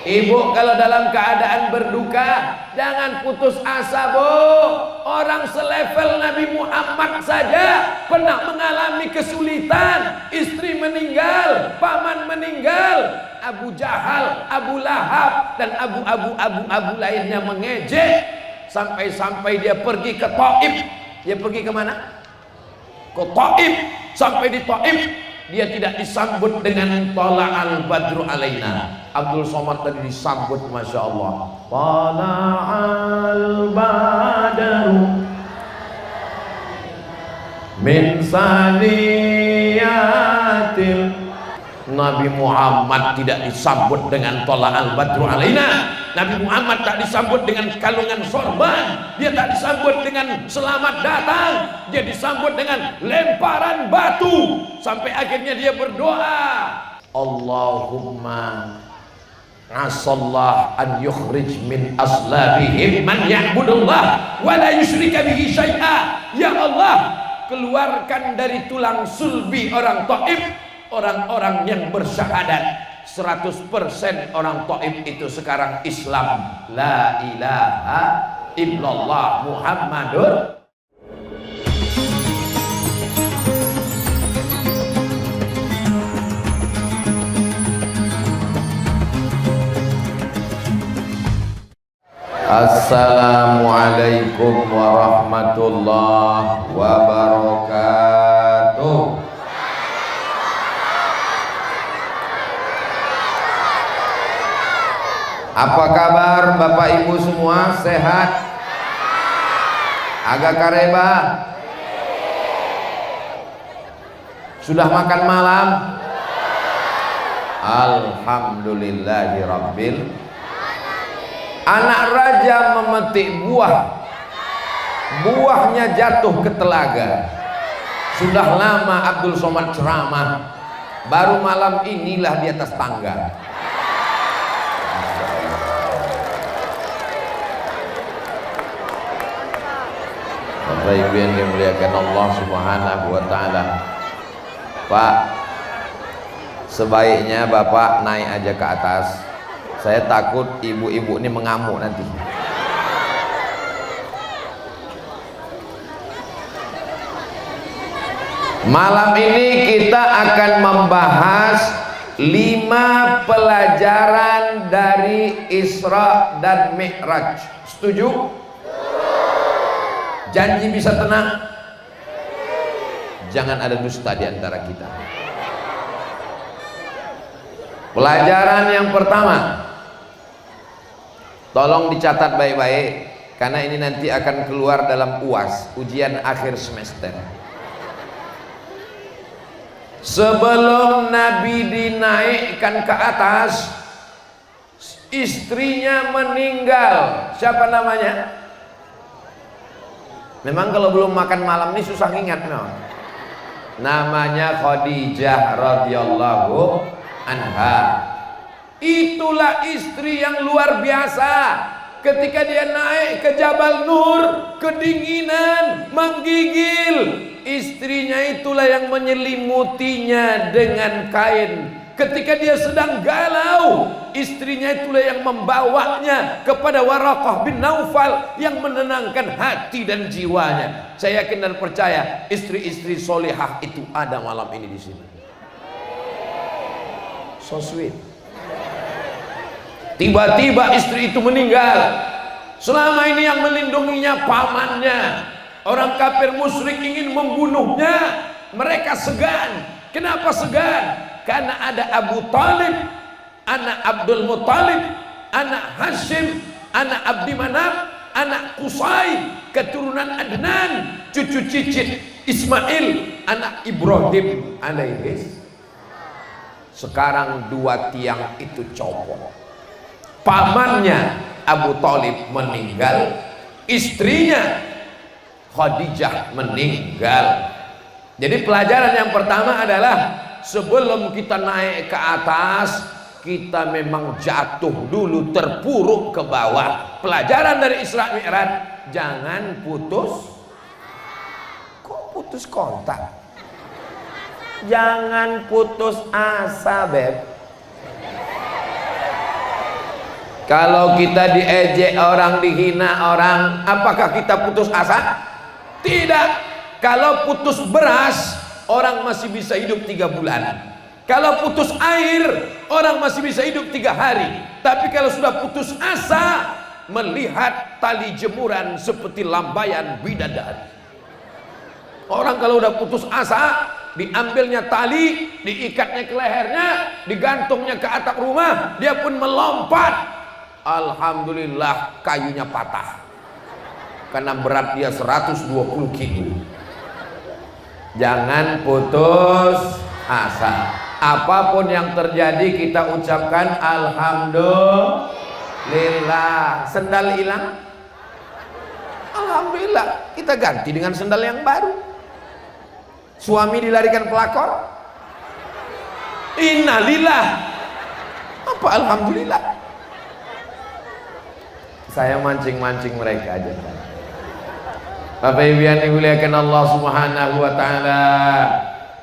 Ibu kalau dalam keadaan berduka jangan putus asa, Bu. Orang selevel Nabi Muhammad saja pernah mengalami kesulitan. Istri meninggal, paman meninggal, Abu Jahal, Abu Lahab dan abu lainnya mengejek. Sampai-sampai dia pergi ke Taif. Dia pergi kemana? Ke Taif. Sampai di Taif dia tidak disambut dengan Tala'al Badru alaina. Abdul Somad tadi disambut, Masya Allah. Tala'al Badru min saniyatil. Nabi Muhammad tidak disambut dengan Tala'al Badru alaina. Nabi Muhammad tak disambut dengan kalungan sorban. Dia tak disambut dengan selamat datang. Dia disambut dengan lemparan batu. Sampai akhirnya dia berdoa, Allahumma asallah an yukhrij min aslabihim man ya'budullah wa la yusyrika bihi syai'a. Ya Allah, keluarkan dari tulang sulbi orang Taif orang-orang yang bersyahadat. 100% orang Taif itu sekarang Islam. La ilaha illallah Muhammadur. Assalamualaikum warahmatullahi wabarakatuh. Apa kabar Bapak Ibu semua? Sehat? Agak kareba? Sudah makan malam? Alhamdulillahirabbil. Anak raja memetik buah, buahnya jatuh ke telaga. Sudah lama Abdul Somad ceramah, baru malam inilah di atas tangga. Bapak Ibu yang dimuliakan Allah Subhanahu wa Ta'ala, Pak, sebaiknya Bapak naik aja ke atas. Saya takut ibu-ibu ini mengamuk nanti. Malam ini kita akan membahas 5 pelajaran dari Isra dan Mi'raj. Setuju? Janji bisa tenang? Jangan ada dusta di antara kita. Pelajaran yang pertama, tolong dicatat baik-baik, karena ini nanti akan keluar dalam UAS, ujian akhir semester. Sebelum Nabi dinaikkan ke atas, istrinya meninggal. Siapa namanya? Memang kalau belum makan malam ini susah ingat, no? Namanya Khadijah radhiyallahu anha. Itulah istri yang luar biasa. Ketika dia naik ke Jabal Nur, kedinginan menggigil, istrinya itulah yang menyelimutinya dengan kain. Ketika dia sedang galau, istrinya itulah yang membawanya kepada Waraqah bin Naufal yang menenangkan hati dan jiwanya. Saya yakin dan percaya istri-istri solihah itu ada malam ini di sini. So sweet. Tiba-tiba istri itu meninggal. Selama ini yang melindunginya pamannya. Orang kafir musyrik ingin membunuhnya. Mereka segan. Kenapa segan? Karena ada Abu Talib, anak Abdul Muttalib, anak Hashim, anak Abdi Manaf, anak Qusay, keturunan Adnan, cucu cicit Ismail, anak Ibrahim alaihi. Sekarang 2 tiang itu copot. Pamannya Abu Talib meninggal, istrinya Khadijah meninggal. Jadi pelajaran yang pertama adalah sebelum kita naik ke atas, kita memang jatuh dulu, terpuruk ke bawah. Pelajaran dari Isra Mi'raj, jangan putus. Kok putus kontak? Jangan putus asa, Beb. Kalau kita diejek orang, dihina orang, apakah kita putus asa? Tidak. Kalau putus beras, orang masih bisa hidup 3 bulan. Kalau putus air, orang masih bisa hidup 3 hari. Tapi kalau sudah putus asa, melihat tali jemuran seperti lambaian bidadari. Orang kalau udah putus asa, diambilnya tali, diikatnya ke lehernya, digantungnya ke atap rumah, dia pun melompat. Alhamdulillah kayunya patah karena berat dia 120 kilo. Jangan putus asa. Apapun yang terjadi kita ucapkan alhamdulillah. Sendal hilang, alhamdulillah, kita ganti dengan sendal yang baru. Suami dilarikan pelakor, innalillah. Apa alhamdulillah? Saya mancing-mancing mereka aja. Bapak Ibu yang dimuliakan Allah Subhanahu wa taala,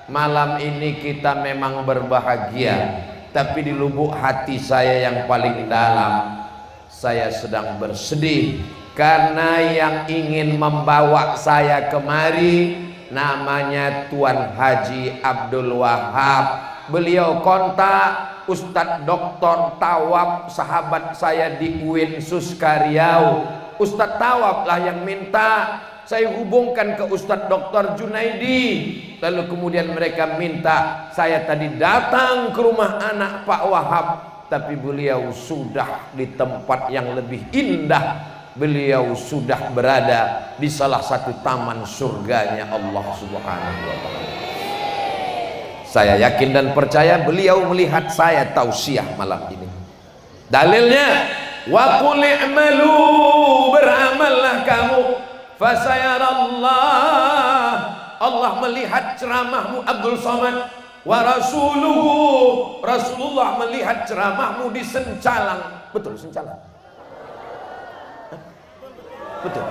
malam ini kita memang berbahagia, tapi di lubuk hati saya yang paling dalam, saya sedang bersedih karena yang ingin membawa saya kemari namanya Tuan Haji Abdul Wahab. Beliau kontak Ustadz Dr. Tawab, sahabat saya di UIN Suskariau. Ustadz Tawab lah yang minta saya hubungkan ke Ustadz Dr. Junaidi. Lalu kemudian mereka minta saya tadi datang ke rumah anak Pak Wahab, tapi beliau sudah di tempat yang lebih indah. Beliau sudah berada di salah satu taman surganya Allah Subhanahu wa taala. Saya yakin dan percaya beliau melihat saya tausiah malam ini. Dalilnya, wa qul i'malu, beramallah kamu, fasayarallah, Allah melihat ceramahmu Abdul Somad, wa rasuluhu, Rasulullah melihat ceramahmu di Sencalang. Betul Sencalang? Betul.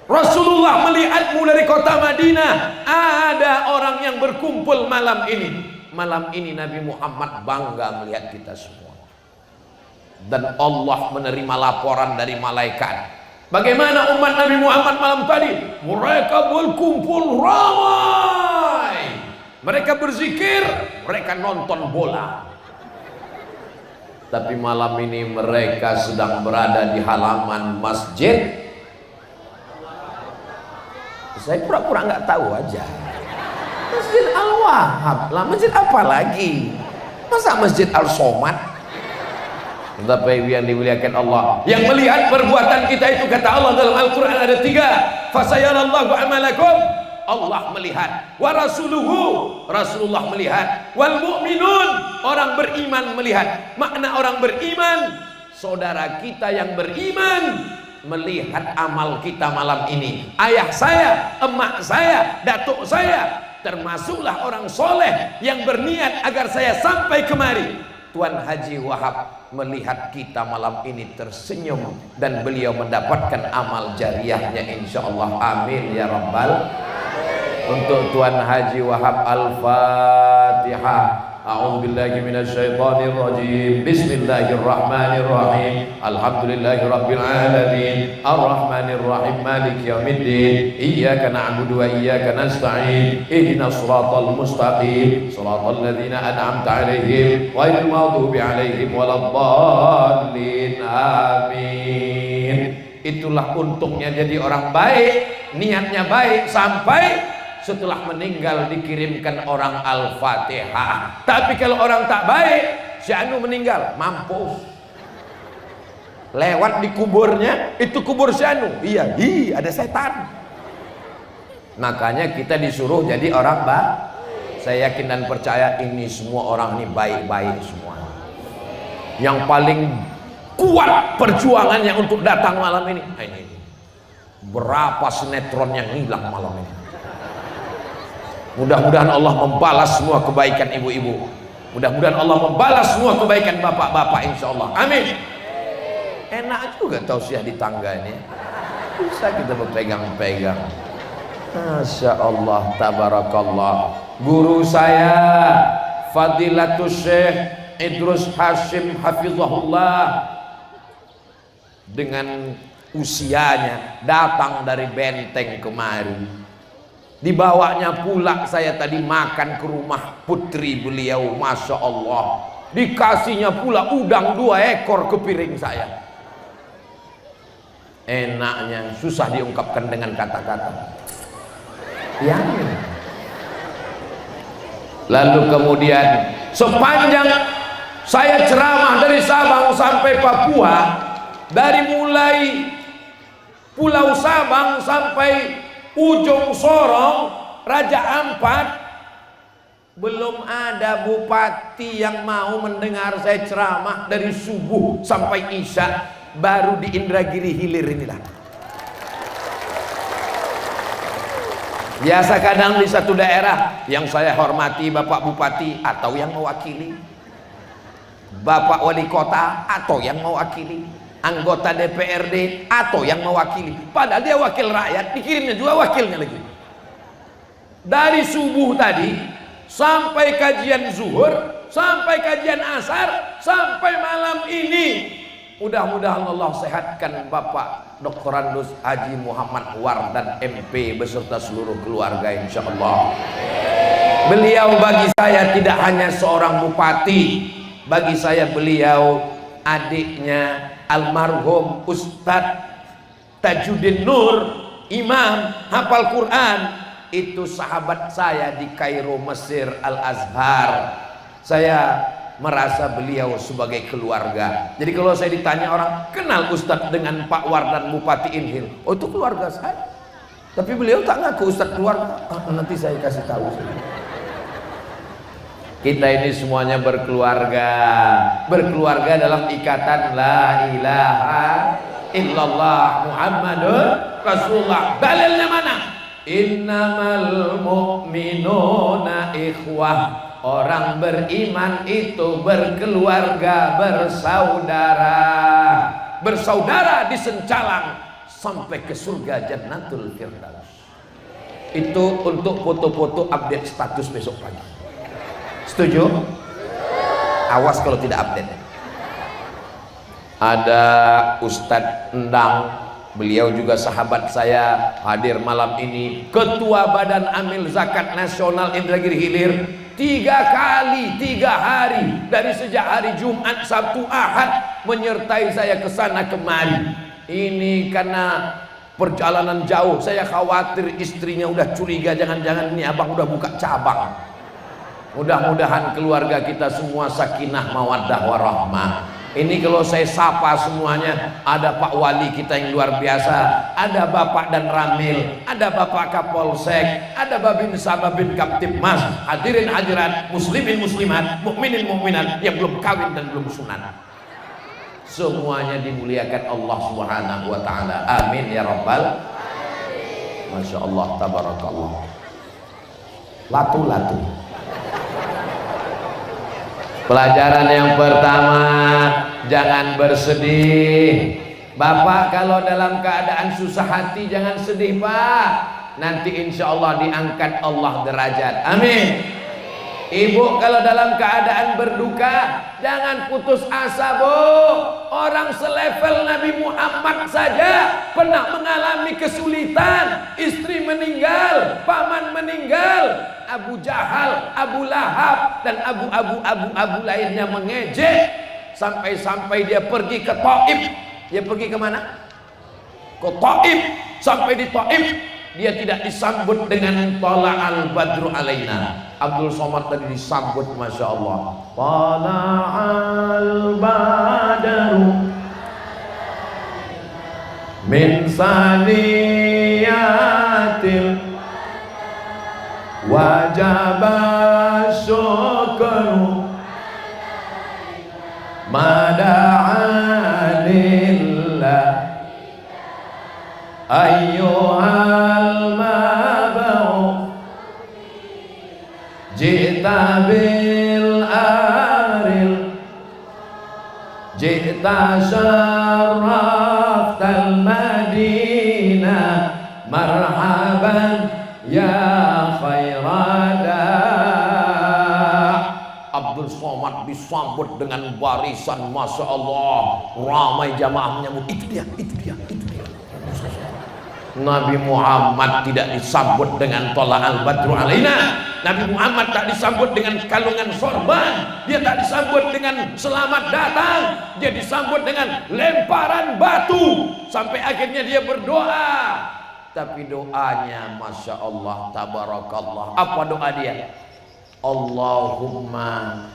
Rasulullah melihatmu dari kota Madinah. Ada orang yang berkumpul malam ini. Malam ini Nabi Muhammad bangga melihat kita semua. Dan Allah menerima laporan dari malaikat. Bagaimana umat Nabi Muhammad malam tadi? Mereka berkumpul ramai. Mereka berzikir, mereka nonton bola. Tapi malam ini mereka sedang berada di halaman masjid. Saya pura-pura nggak tahu aja. Masjid Al-Wahab lah, masjid apa lagi? Masa Masjid Al-Somad? Tetapi yang dimuliakan Allah, yang melihat perbuatan kita itu, kata Allah dalam Al-Quran ada 3. Fasayarallahu amalakum, Allah melihat. Wa rasuluhu, Rasulullah melihat. Wal mu'minun, orang beriman melihat. Makna orang beriman, saudara kita yang beriman melihat amal kita malam ini. Ayah saya, emak saya, datuk saya, termasuklah orang soleh yang berniat agar saya sampai kemari. Tuan Haji Wahab melihat kita malam ini tersenyum dan beliau mendapatkan amal jariahnya insyaallah. Amin ya rabbal. Untuk Tuan Haji Wahab Al-Fatihah. A'udzubillahi minasyaitonir rajim. Bismillahirrahmanirrahim. Alhamdulillahirabbil alamin. Arrahmanir rahim. Maliki yaumiddin. Iyyaka na'budu wa iyyaka nasta'in. Ihdinas shiratal mustaqim. Shiratal ladzina an'amta 'alaihim ghairil maghdubi 'alaihim waladdallin. Amin. Itulah untungnya jadi orang baik, niatnya baik sampai setelah meninggal dikirimkan orang Al-Fatihah. Tapi kalau orang tak baik, si anu meninggal, mampus. Lewat di kuburnya, itu kubur si anu. Iya, ada setan. Makanya kita disuruh jadi orang baik. Saya yakin dan percaya ini semua orang ini baik-baik semua. Yang paling kuat perjuangannya untuk datang malam ini. Nah, ini. Berapa sinetron yang hilang malam ini. Mudah-mudahan Allah membalas semua kebaikan ibu-ibu. Mudah-mudahan Allah membalas semua kebaikan bapak-bapak insyaallah. Amin. Enak juga tausiah di tangga ini. Bisa kita berpegang-pegang. Masya Allah, tabarakallah. Guru saya Fadilatul Syekh Idrus Hashim Hafizahullah dengan usianya datang dari Benteng kemari. Dibawanya pula saya tadi makan ke rumah putri beliau, Masya Allah. Dikasihnya pula udang 2 ekor ke piring saya. Enaknya susah diungkapkan dengan kata-kata. Ya. Lalu kemudian sepanjang saya ceramah dari Sabang sampai Papua, dari mulai Pulau Sabang sampai ujung Sorong, Raja Ampat, belum ada bupati yang mau mendengar saya ceramah dari subuh sampai isya. Baru di Indragiri Hilir inilah. Biasa kadang di satu daerah yang saya hormati Bapak Bupati atau yang mewakili, Bapak Wali Kota atau yang mewakili, anggota DPRD atau yang mewakili, padahal dia wakil rakyat, dikirimnya juga wakilnya lagi. Dari subuh tadi sampai kajian zuhur, sampai kajian asar, sampai malam ini, mudah-mudahan Allah sehatkan Bapak Dr. Andus Haji Muhammad Wardan MP beserta seluruh keluarga, insya Allah. Beliau bagi saya tidak hanya seorang bupati, bagi saya beliau adiknya almarhum Ustadz Tajuddin Nur, imam hafal Quran, itu sahabat saya di Kairo, Mesir, Al-Azhar. Saya merasa beliau sebagai keluarga. Jadi kalau saya ditanya orang, kenal Ustadz dengan Pak Wardan Bupati Inhil? Oh, itu keluarga saya. Tapi beliau tak ngaku Ustadz keluarga. Nanti saya kasih tahu. Kita ini semuanya berkeluarga. Berkeluarga dalam ikatan la ilaha illallah Muhammadur Rasulullah. Dalilnya mana? Innamal mu'minuna ikhwah. Orang beriman itu berkeluarga, bersaudara. Bersaudara disencalang sampai ke surga Jannatul Firdaus. Itu untuk foto-foto update status besok pagi. Setuju? Awas kalau tidak update. Ada Ustadz Endang, beliau juga sahabat saya, hadir malam ini. Ketua Badan Amil Zakat Nasional Indragiri Hilir, 3 kali 3 hari dari sejak hari Jumat, Sabtu, Ahad menyertai saya ke sana kemari. Ini karena perjalanan jauh, saya khawatir istrinya udah curiga, jangan-jangan ini abang udah buka cabang. Mudah-mudahan keluarga kita semua sakinah mawaddah warahmah. Ini kalau saya sapa semuanya, ada Pak Wali kita yang luar biasa, ada Bapak dan Ramil, ada Bapak Kapolsek, ada Babin Sababin Kaptipmas, hadirin hadirat, muslimin muslimat, mukminin mukminat yang belum kawin dan belum sunat. Semuanya dimuliakan Allah Subhanahu wa taala. Amin ya rabbal. Masya Allah, tabarakallah. Latu-latu. Pelajaran yang pertama, jangan bersedih. Bapak kalau dalam keadaan susah hati jangan sedih, Pak. Nanti insya Allah diangkat Allah derajat. Amin. Ibu kalau dalam keadaan berduka jangan putus asa, Bu. Orang selevel Nabi Muhammad saja pernah mengalami kesulitan. Istri meninggal, paman meninggal, Abu Jahal, Abu Lahab dan abu lainnya mengejek, sampai-sampai dia pergi ke Taif. Dia pergi kemana? Ke Taif. Sampai di Taif dia tidak disambut dengan Tala'al Badru alaina. Abdul Somad tadi disambut, Masya Allah. Tala'al Badru min saniyatil wajaba syukru mada'anillah ayyuhal mab'u jita bil amril jita syaraftal madinah marhaban ya khairada. Abdul Somad Muhammad disambut dengan barisan, Masya Allah, ramai jamaah menyambut. Itu dia. Nabi Muhammad tidak disambut dengan tola'al badru alaina. Nabi Muhammad tak disambut dengan kalungan sorban. Dia tak disambut dengan selamat datang. Dia disambut dengan lemparan batu. Sampai akhirnya dia berdoa. Tapi doanya Masya Allah, tabarakallah. Apa doa dia? Allahumma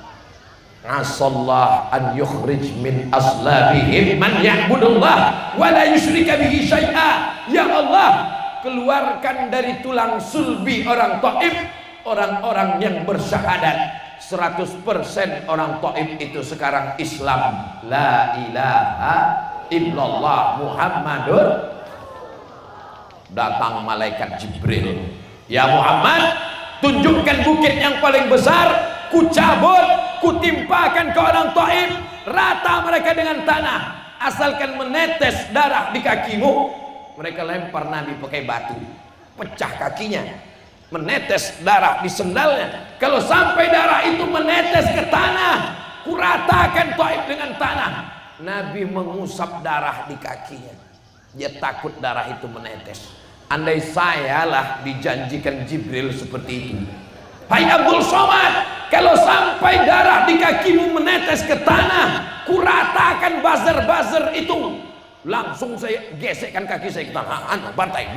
asallah an yukhrij min aslabihim man ya'budullah wa la yusyrika bihi syai'a. Ya Allah, keluarkan dari tulang sulbi orang Taif orang-orang yang bersyahadat 100% orang Taif itu sekarang Islam, la ilaha illallah Muhammadur. Datang malaikat Jibril, ya Muhammad, tunjukkan bukit yang paling besar, ku cabut, ku timpakan ke orang Taif, rata mereka dengan tanah, asalkan menetes darah di kakimu. Mereka lempar Nabi pakai batu, pecah kakinya, menetes darah di sendalnya. Kalau sampai darah itu menetes ke tanah, ku ratakan Taif dengan tanah. Nabi mengusap darah di kakinya, dia takut darah itu menetes. Andai saya lah dijanjikan Jibril seperti itu, hai Abdul Somad, kalau sampai darah di kakimu menetes ke tanah, ku ratakan buzzer-buzzer itu. Langsung saya gesekkan kaki saya ke tanah, bantai.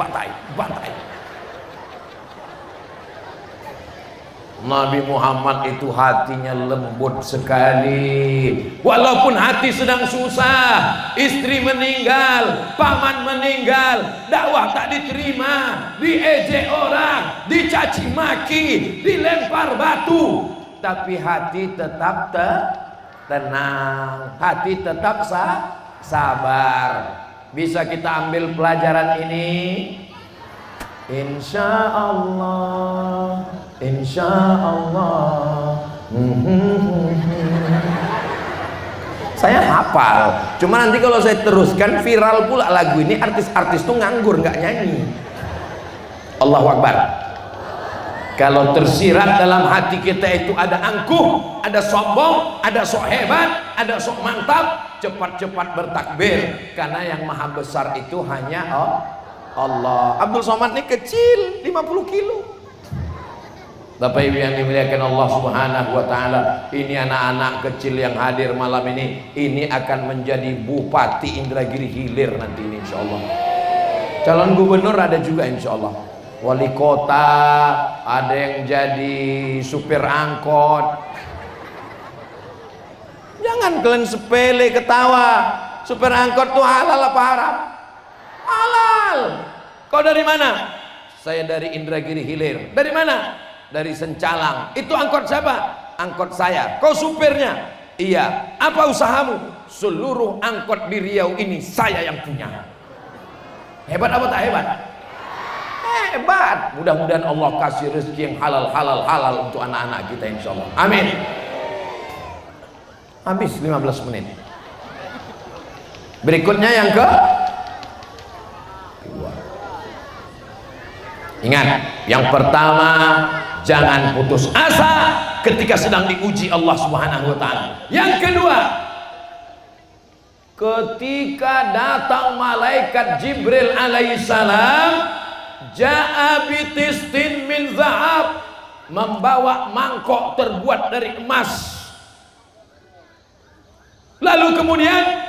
Nabi Muhammad itu hatinya lembut sekali. Walaupun hati sedang susah, istri meninggal, paman meninggal, dakwah tak diterima, diejek orang, dicaci maki, dilempar batu, tapi hati tetap tenang, hati tetap sabar. Bisa kita ambil pelajaran ini, insya Allah. Saya hafal, cuma nanti kalau saya teruskan viral pula lagu ini, artis-artis tuh nganggur nggak nyanyi. Allahu Akbar. Kalau tersirat dalam hati kita itu ada angkuh, ada sombong, ada sok hebat, ada sok mantap, cepat-cepat bertakbir, karena yang maha besar itu hanya Allah. Abdul Somad ini kecil, 50 kilo. Bapak Ibu yang dimuliakan Allah Subhanahu wa taala, ini anak-anak kecil yang hadir malam ini akan menjadi Bupati Indragiri Hilir nanti ini insyaallah. Calon gubernur ada juga insyaallah. Wali kota, ada yang jadi supir angkot. Jangan kalian sepele ketawa. Supir angkot tuh halal apa haram? Halal. Kau dari mana? Saya dari Indragiri Hilir. Dari mana? Dari Sencalang. Itu angkot siapa? Angkot saya. Kau supirnya? Iya. Apa usahamu? Seluruh angkot di Riau ini saya yang punya. Hebat apa tak hebat? Hebat. Mudah-mudahan Allah kasih rezeki yang halal untuk anak-anak kita insyaallah. Amin. Habis 15 menit. Berikutnya yang kedua. Ingat, yang pertama, jangan putus asa ketika sedang diuji Allah Subhanahu wa taala. Yang kedua, ketika datang malaikat Jibril alaihissalam, ja'a bitistin min zahab, membawa mangkok terbuat dari emas. Lalu kemudian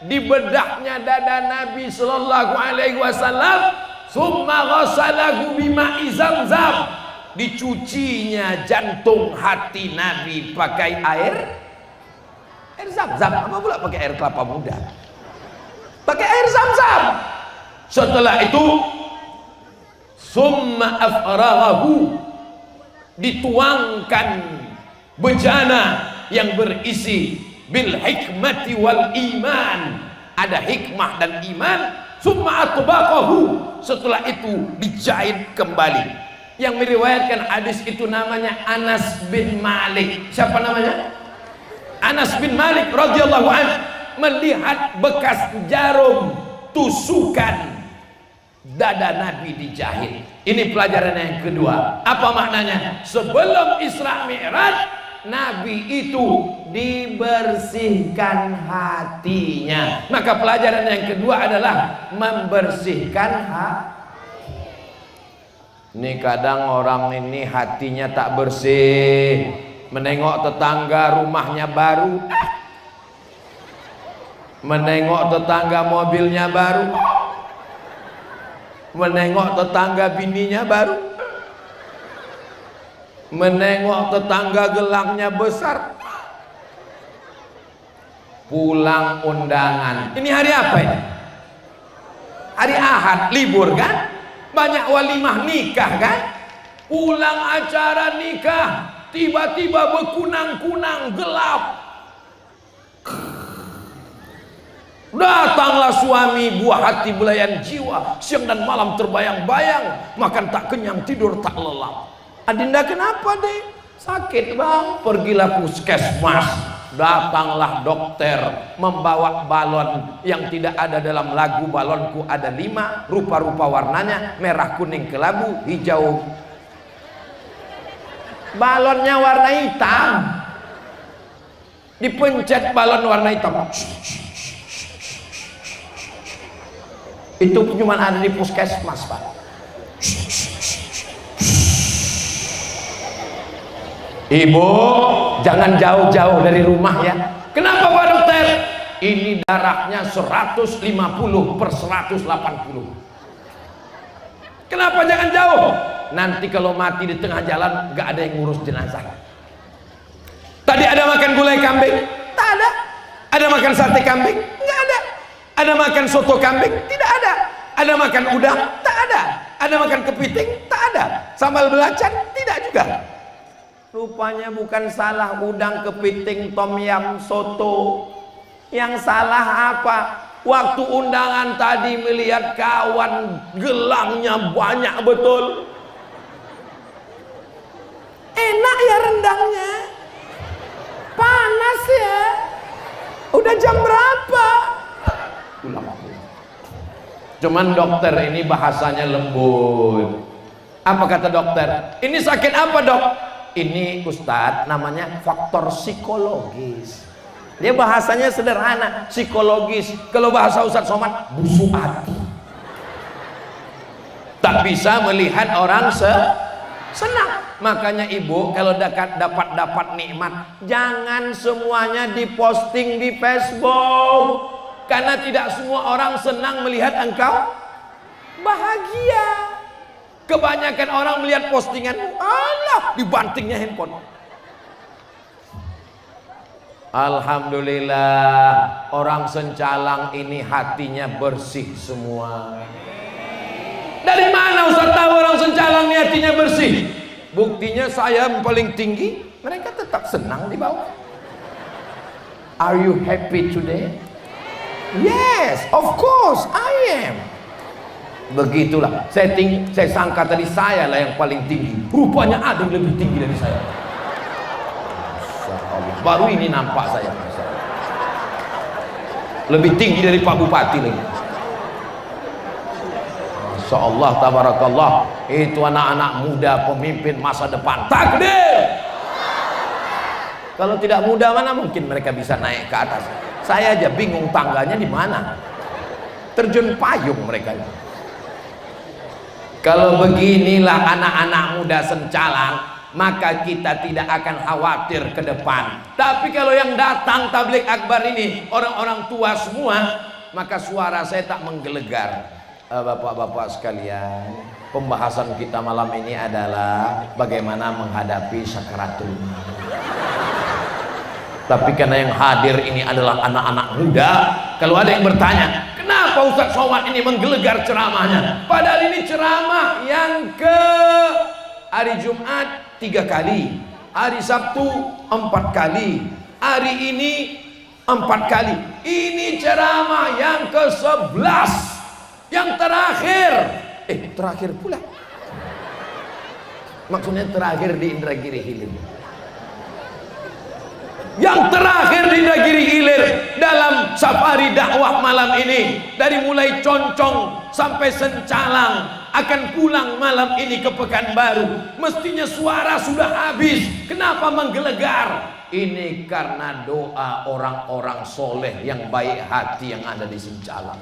dibedahnya dada Nabi sallallahu alaihi wasallam, summa ghasalahu bima'i zamzam, dicucinya jantung hati Nabi pakai air zam-zam. Apa pula pakai air kelapa muda? Pakai air zam-zam. Setelah itu summa afraghahu, dituangkan bejana yang berisi bil hikmati wal iman, ada hikmah dan iman. Summa atbaqahu, setelah itu dijahit kembali. Yang meriwayatkan hadis itu namanya Anas bin Malik. Siapa namanya? Anas bin Malik radhiyallahu anhu melihat bekas jarum tusukan dada Nabi dijahit. Ini pelajaran yang kedua. Apa maknanya? Sebelum Isra Mi'raj, Nabi itu dibersihkan hatinya. Maka pelajaran yang kedua adalah membersihkan hati. Ini kadang orang ini hatinya tak bersih, menengok tetangga rumahnya baru, menengok tetangga mobilnya baru, menengok tetangga bininya baru, menengok tetangga gelangnya besar, pulang undangan. Ini hari apa ini? Hari Ahad, libur kan? Banyak walimah nikah kan? Pulang acara nikah, tiba-tiba berkunang-kunang gelap. Datanglah suami, buah hati belayan jiwa, siang dan malam terbayang-bayang, makan tak kenyang, tidur tak lelap. Adinda kenapa deh? Sakit bang. Pergilah puskesmas. Datanglah dokter membawa balon yang tidak ada dalam lagu. Balonku ada 5 rupa-rupa warnanya, merah, kuning, kelabu, hijau. Balonnya warna hitam. Dipencet balon warna hitam. Itu cuma ada di puskesmas, Pak. Ibu, jangan jauh-jauh dari rumah ya. Kenapa Pak Dokter? Ini darahnya 150 per 180. Kenapa jangan jauh? Nanti kalau mati di tengah jalan gak ada yang ngurus jenazah. Tadi ada makan gulai kambing? Tak ada. Ada makan sate kambing? Nggak ada. Ada makan soto kambing? Tidak ada. Ada makan udang? Tak ada. Ada makan kepiting? Tak ada. Sambal belacan? Tidak juga. Rupanya bukan salah udang, kepiting, tom yam, soto. Yang salah apa? Waktu undangan tadi melihat kawan gelangnya banyak betul. Enak ya rendangnya. Panas ya. Udah jam berapa? Cuman dokter ini bahasanya lembut. Apa kata dokter? Ini sakit apa dok? Ini Ustadz namanya faktor psikologis. Dia bahasanya sederhana, psikologis. Kalau bahasa Ustadz Somad, busuk hati. Tak bisa melihat orang senang. Makanya ibu kalau dapat nikmat, jangan semuanya diposting di Facebook. Karena tidak semua orang senang melihat engkau bahagia. Kebanyakan orang melihat postingan, Allah, dibantingnya handphone. Alhamdulillah, orang Sencalang ini hatinya bersih semua. Dari mana Ustaz tahu orang Sencalang ini hatinya bersih? Buktinya saya paling tinggi, mereka tetap senang di bawah. Are you happy today? Yes, of course I am. Begitulah, saya sangka tadi saya lah yang paling tinggi. Rupanya ada yang lebih tinggi dari saya. Baru ini nampak saya. Lebih tinggi dari Pak Bupati lagi. Masya Allah, tabarakallah. Itu anak-anak muda pemimpin masa depan. Takdir. Kalau tidak muda mana mungkin mereka bisa naik ke atas. Saya aja bingung tangganya di mana. Terjun payung mereka. Kalau beginilah anak-anak muda Sencalang, maka kita tidak akan khawatir ke depan. Tapi kalau yang datang tabligh akbar ini orang-orang tua semua, maka suara saya tak menggelegar. Bapak-bapak sekalian, pembahasan kita malam ini adalah bagaimana menghadapi sakaratul maut. Tapi karena yang hadir ini adalah anak-anak muda, kalau ada yang bertanya, kenapa Ustaz Somad ini menggelegar ceramahnya? Padahal ini ceramah yang ke hari Jumat 3 kali, hari Sabtu 4 kali, hari ini 4 kali. Ini ceramah yang ke-11, yang terakhir. Terakhir pula. Maksudnya terakhir di Indragiri Hilir. Yang terakhir di Indragiri Hilir dalam safari dakwah malam ini, dari mulai Concong sampai Sencalang, akan pulang malam ini ke Pekanbaru. Mestinya suara sudah habis. Kenapa menggelegar? Ini karena doa orang-orang soleh yang baik hati yang ada di Sencalang.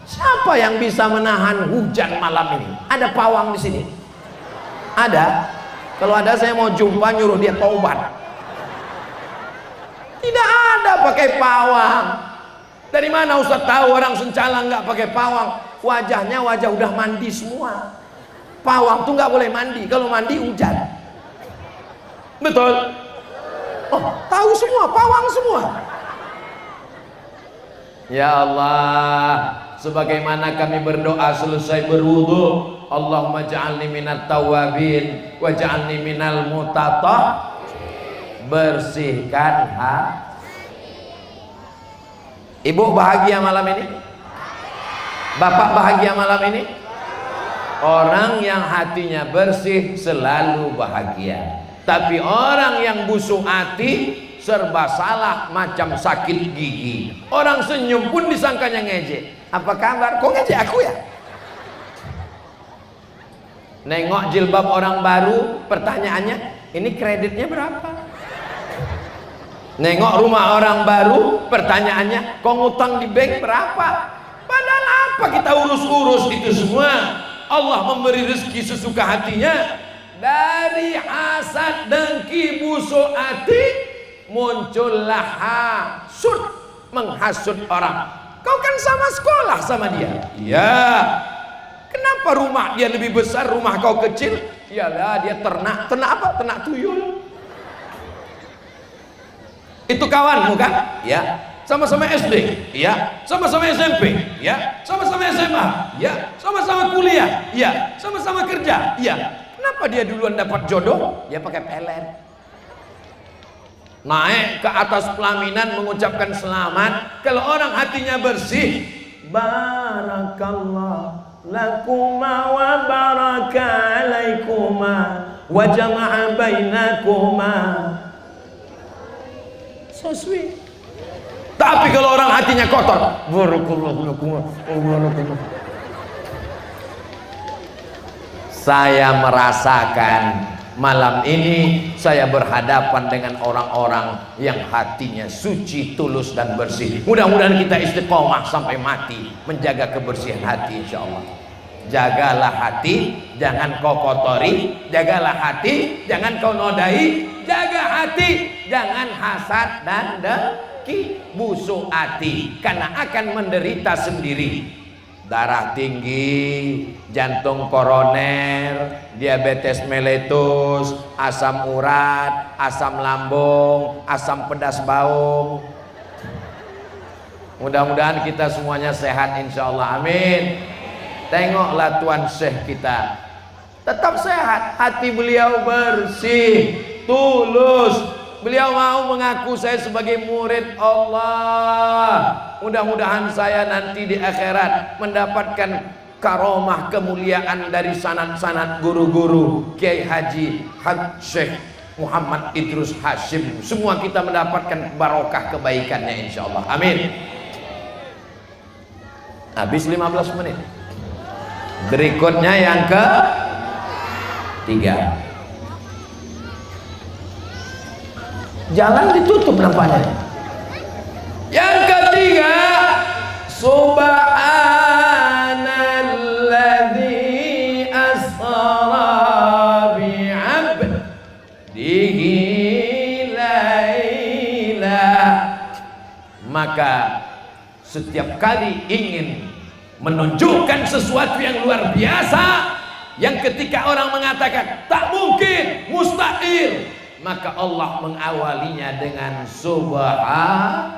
Siapa yang bisa menahan hujan malam ini? Ada pawang di sini? Ada? Kalau ada saya mau jumpa, nyuruh dia taubat. Tidak ada pakai pawang. Dari mana Ustaz tahu orang Sencalang nggak pakai pawang? Wajahnya wajah udah mandi semua. Pawang tuh nggak boleh mandi. Kalau mandi hujan. Betul? Oh, tahu semua, pawang semua. Ya Allah, sebagaimana kami berdoa selesai berwudu, Allahumma ja'alni minat tawabin wa ja'alni minal mutatah. Bersihkan Ibu bahagia malam ini? Bapak bahagia malam ini? Orang yang hatinya bersih selalu bahagia. Tapi orang yang busuk hati serba salah, macam sakit gigi. Orang senyum pun disangkanya ngejek. Apa kabar? Kok ngejek aku ya? Nengok jilbab orang baru, pertanyaannya, ini kreditnya berapa? Nengok rumah orang baru, pertanyaannya, kok ngutang di bank berapa? Padahal apa kita urus-urus itu semua? Allah memberi rezeki sesuka hatinya. Dari hasad, dengki, busuk hati, muncullah hasud, menghasut orang. Kau kan sama sekolah sama dia. Iya. Kenapa rumah dia lebih besar, rumah kau kecil? Iyalah dia ternak apa? Ternak tuyul. Itu kawanmu kan? Ya. Sama-sama SD, ya. Sama-sama SMP, ya. Sama-sama SMA, ya. Sama-sama kuliah, ya. Sama-sama kerja, ya. Kenapa dia duluan dapat jodoh? Dia pakai pelet. Naik ke atas pelaminan mengucapkan selamat. Kalau orang hatinya bersih, barakallah lakuma wa baraka alaikuma wa jama'a bainakuma. So sweet. Tapi kalau orang hatinya kotor, barakallah lakuma wa barakatuh. Saya merasakan malam ini saya berhadapan dengan orang-orang yang hatinya suci, tulus dan bersih. Mudah-mudahan kita istiqomah sampai mati menjaga kebersihan hati, insyaallah. Jagalah hati, jangan kau kotori. Jagalah hati, jangan kau nodai. Jaga hati, jangan hasad dan dengki. Busuk hati, karena akan menderita sendiri. Darah tinggi, jantung koroner, diabetes meletus, asam urat, asam lambung, asam pedas baung. Mudah-mudahan kita semuanya sehat insyaallah, amin. Tengoklah Tuan Syekh kita, tetap sehat, hati beliau bersih, tulus. Beliau mau mengaku saya sebagai murid Allah. Mudah-mudahan saya nanti di akhirat mendapatkan karomah kemuliaan dari sanad-sanad guru-guru Kiai Haji Syekh Muhammad Idrus Hashim. Semua kita mendapatkan barokah kebaikannya insyaallah. Amin. Habis 15 menit. Berikutnya yang ke-3. Jalan ditutup nampaknya. Yang ketiga, subhanalladzi asra bi'abdihi laila. Maka setiap kali ingin menunjukkan sesuatu yang luar biasa, yang ketika orang mengatakan tak mungkin, mustahil, maka Allah mengawalinya dengan subhanallah,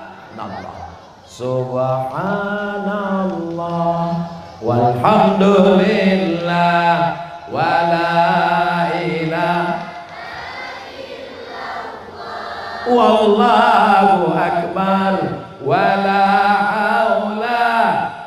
subhanallah, walhamdulillah, wala ilaha illallah, wallahu akbar, wala haula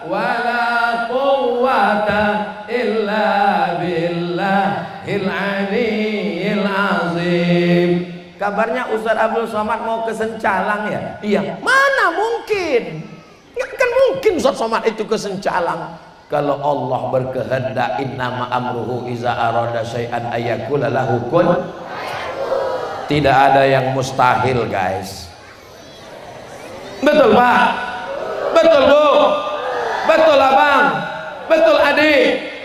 wala quwwata illa billahil aliyyil azim. Kabarnya Ustaz Abdul Somad mau ke Sencalang ya? Iya. Mana mungkin? Nggak kan mungkin Ustaz Somad itu ke Sencalang. Kalau Allah berkehendak, innama amruhu iza arada syai'an ayyakula lahu kun. Tidak ada yang mustahil, guys. Betul Pak? Betul Bu? Betul Abang? Betul Adik?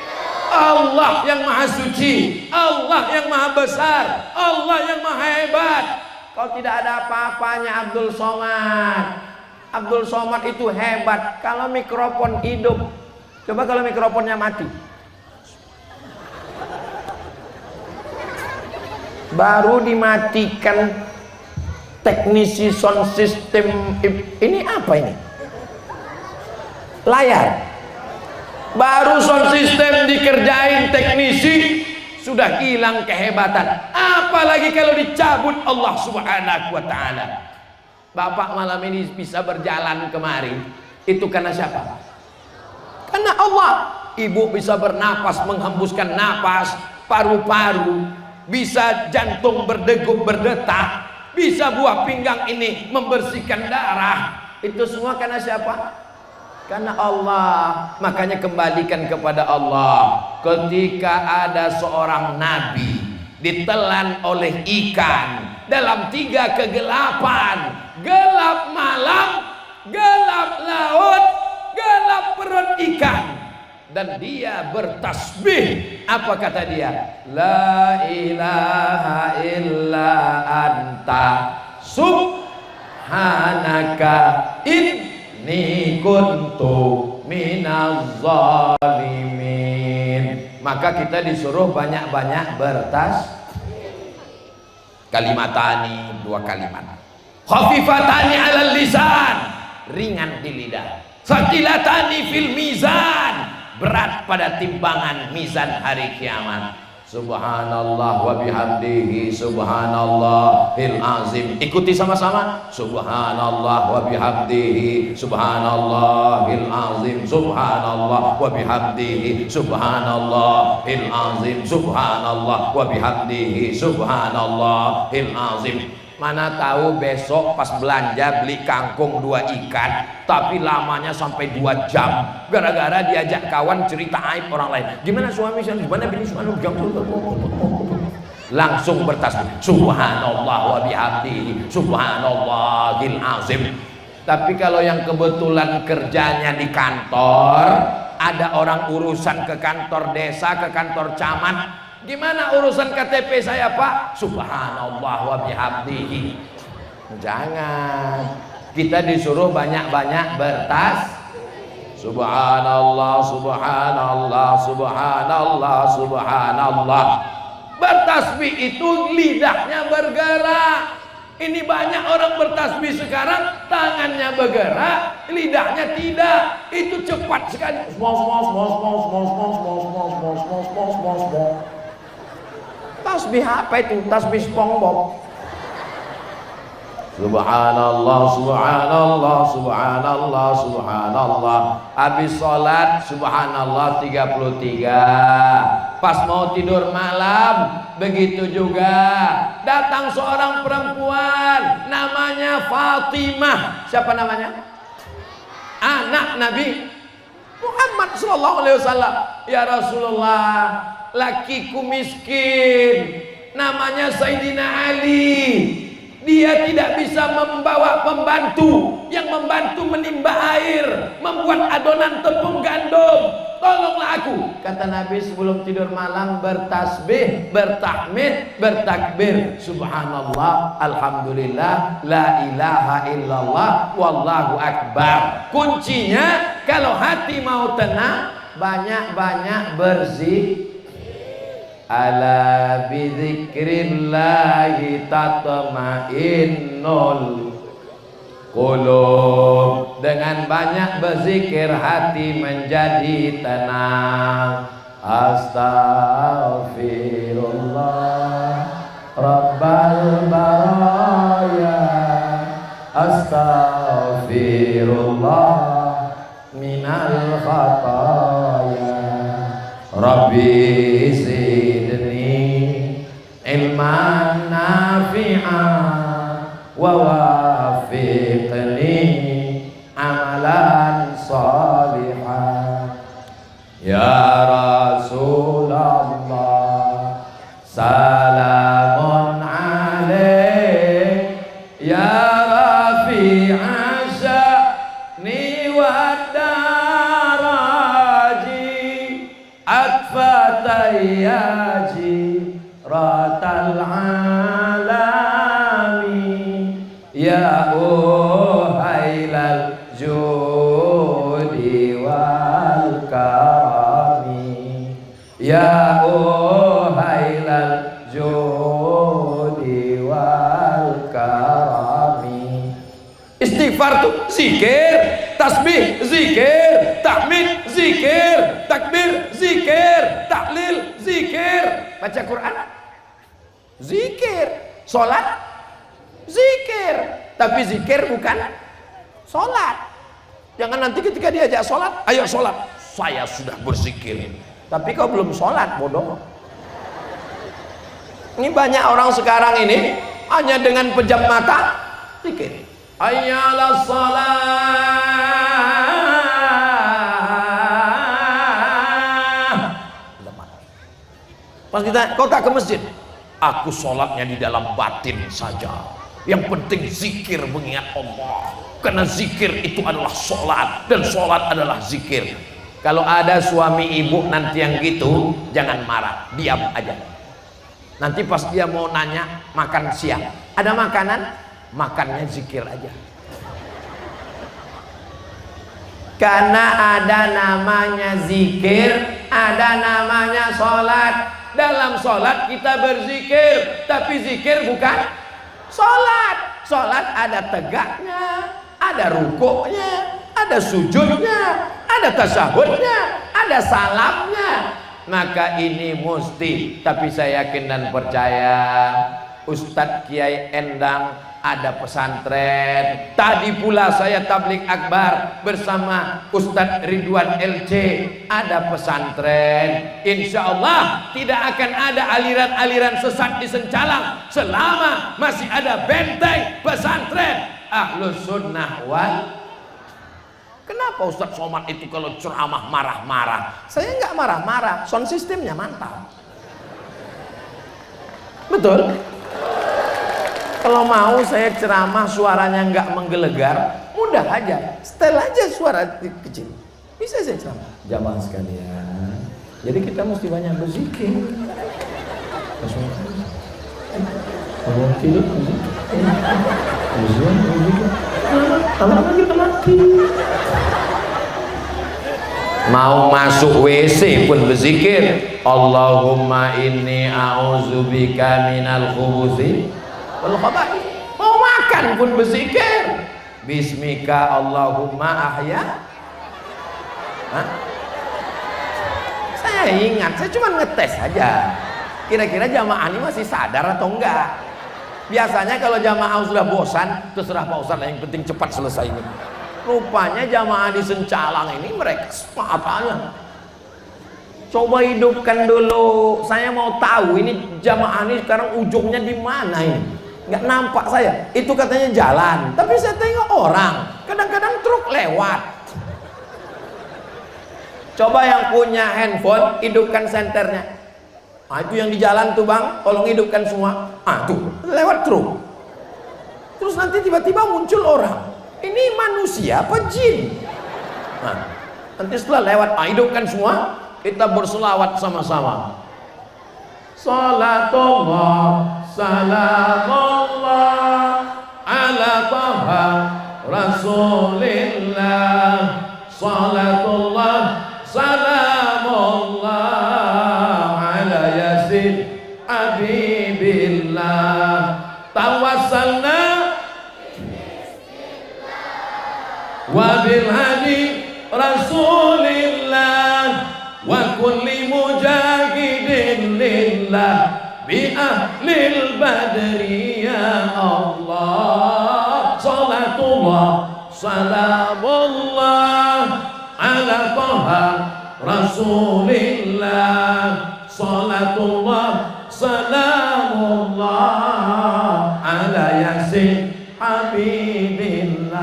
Allah yang maha suci, Allah yang maha besar, Allah yang maha hebat. Kalau tidak ada apa-apanya Abdul Somad. Abdul Somad itu hebat kalau mikrofon hidup. Coba kalau mikrofonnya mati, baru dimatikan teknisi sound system. Ini apa ini? Layar. Baru sound system dikerjain teknisi, sudah hilang kehebatan. Apalagi kalau dicabut Allah Subhanahu wa ta'ala. Bapak malam ini bisa berjalan kemari, itu karena siapa? Karena Allah. Ibu bisa bernapas, menghembuskan napas, paru-paru, bisa jantung berdegup berdetak, bisa buah pinggang ini membersihkan darah. Itu semua karena siapa? Karena Allah. Makanya kembalikan kepada Allah. Ketika ada seorang nabi ditelan oleh ikan dalam 3 kegelapan, gelap malam, gelap laut, gelap perut ikan, dan dia bertasbih. Apa kata dia? La ilaha illa anta subhanaka inni kuntu minaz zalimin. Maka kita disuruh banyak-banyak kalimatani, 2 kalimat. Khafifatani alal lisan, ringan di lidah. Saqilatani fil mizan, berat pada timbangan mizan hari kiamat. Subhanallah wa bihamdihi subhanallahil azim. Ikuti sama-sama. Subhanallah wa bihamdihi subhanallahil azim. Subhanallah wa bihamdihi subhanallahil azim. Subhanallah wa bihamdihi subhanallahil azim. Mana tahu besok pas belanja beli kangkung 2 ikan, tapi lamanya sampai 2 jam gara-gara diajak kawan cerita aib orang lain. Gimana suami saya, gimana bini suami, langsung bertasbih subhanallah wa bihamdihi subhanallahil azim. Tapi kalau yang kebetulan kerjanya di kantor, ada orang urusan ke kantor desa, ke kantor camat, gimana urusan KTP saya Pak? Subhanallah wa bihamdihi. Jangan. Kita disuruh banyak-banyak subhanallah, subhanallah, subhanallah, subhanallah. Bertasbih itu lidahnya bergerak. Ini banyak orang bertasbih sekarang, tangannya bergerak, lidahnya tidak. Itu cepat sekali. Tasbih apa itu? Tasbih SpongeBob. Subhanallah, subhanallah, subhanallah, subhanallah. Habis sholat subhanallah 33. Pas mau tidur malam begitu juga. Datang seorang perempuan namanya Fatimah. Siapa namanya? Anak Nabi Muhammad sallallahu alaihi wasallam. Ya Rasulullah, lakiku miskin, namanya Sayyidina Ali. Dia tidak bisa membawa pembantu yang membantu menimba air, membuat adonan tepung gandum. Tolonglah aku. Kata Nabi sebelum tidur malam bertasbih, bertahmid, bertakbir. Subhanallah, alhamdulillah, la ilaha illallah, wallahu akbar. Kuncinya kalau hati mau tenang, banyak-banyak berzikir. Ala bidzikrillahi tatma'innul qulub. Dengan banyak berzikir hati menjadi tenang. Astaghfirullah Rabbal baraya, astaghfirullah minal khataya. Rabbi zidni ilman nafi'an wa wafiqni amalan salihan. والدرج أكفتياجي رات العالم يا أهيل الجود والكرم يا أهيل الجود والكرم. Istighfar tuh zikir, tasbih zikir, tahmid zikir, takbir zikir, tahlil zikir, baca Quran zikir, sholat zikir. Tapi zikir bukan sholat. Jangan nanti ketika diajak sholat, ayo sholat, saya sudah berzikir, tapi kau belum sholat, bodoh. Ini banyak orang sekarang ini hanya dengan pejam mata zikir. Hayyalas salah. Pas kita, kau tak ke masjid? Aku sholatnya di dalam batin saja. Yang penting zikir, mengingat Allah. Karena zikir itu adalah sholat, dan sholat adalah zikir. Kalau ada suami ibu nanti yang gitu, jangan marah, diam aja. Nanti pas dia mau nanya makan siang, ada makanan? Makannya zikir aja. Karena ada namanya zikir, ada namanya sholat. Dalam sholat kita berzikir, tapi zikir bukan sholat. Sholat ada tegaknya, ada rukuknya, ada sujudnya, ada tasyahudnya, ada salamnya. Maka ini mesti, tapi saya yakin dan percaya Ustadz Kiai Endang ada pesantren. Tadi pula saya tablik akbar bersama Ustadz Ridwan LC, ada pesantren. Insya Allah tidak akan ada aliran-aliran sesat di Sencalang selama masih ada benteng pesantren Ahlus Sunnah wal. Kenapa Ustadz Somad itu kalau ceramah marah-marah? Saya nggak marah-marah, sound systemnya mantap. Betul? Kalau mau saya ceramah suaranya nggak menggelegar, mudah aja, setel aja suara kecil, bisa saya ceramah. Jamaah sekalian, jadi kita mesti banyak berzikir. Mau masuk WC pun berzikir. Allahumma inni a'udzubika minal khubuthi wal khaba'ith. Mau makan pun berzikir. Bismika Allahumma ahya. Hah? Saya ingat, saya cuma ngetes aja. Kira-kira jamaah ini masih sadar atau enggak? Biasanya kalau jamaah sudah bosan, terserah Pak Ustadz, yang penting cepat selesai ini. Rupanya jamaah di Sencalang ini mereka semangatnya. Coba hidupkan dulu. Saya mau tahu ini jamaah ini sekarang ujungnya di mana ini? Nggak nampak saya. Itu katanya jalan, tapi saya tengok orang. Kadang-kadang truk lewat. Coba yang punya handphone, hidupkan senternya. Ah, itu yang di jalan tuh bang, tolong hidupkan semua. Ah tuh, lewat truk. Terus nanti tiba-tiba muncul orang. Ini manusia apa jin? Nah, nanti setelah lewat, hidupkan semua. Kita berselawat sama-sama. Salatullah, salamullah ala taha rasulillah. Salatullah, salamullah ala yasin habibillah. Tawassalna wa bil hadi rasulillah wa kulli mujahidin lillah bi ahlil badri ya Allah. Salatullah salamullah ala taha rasulillah. Salatullah salamullah ala yasin habibillah.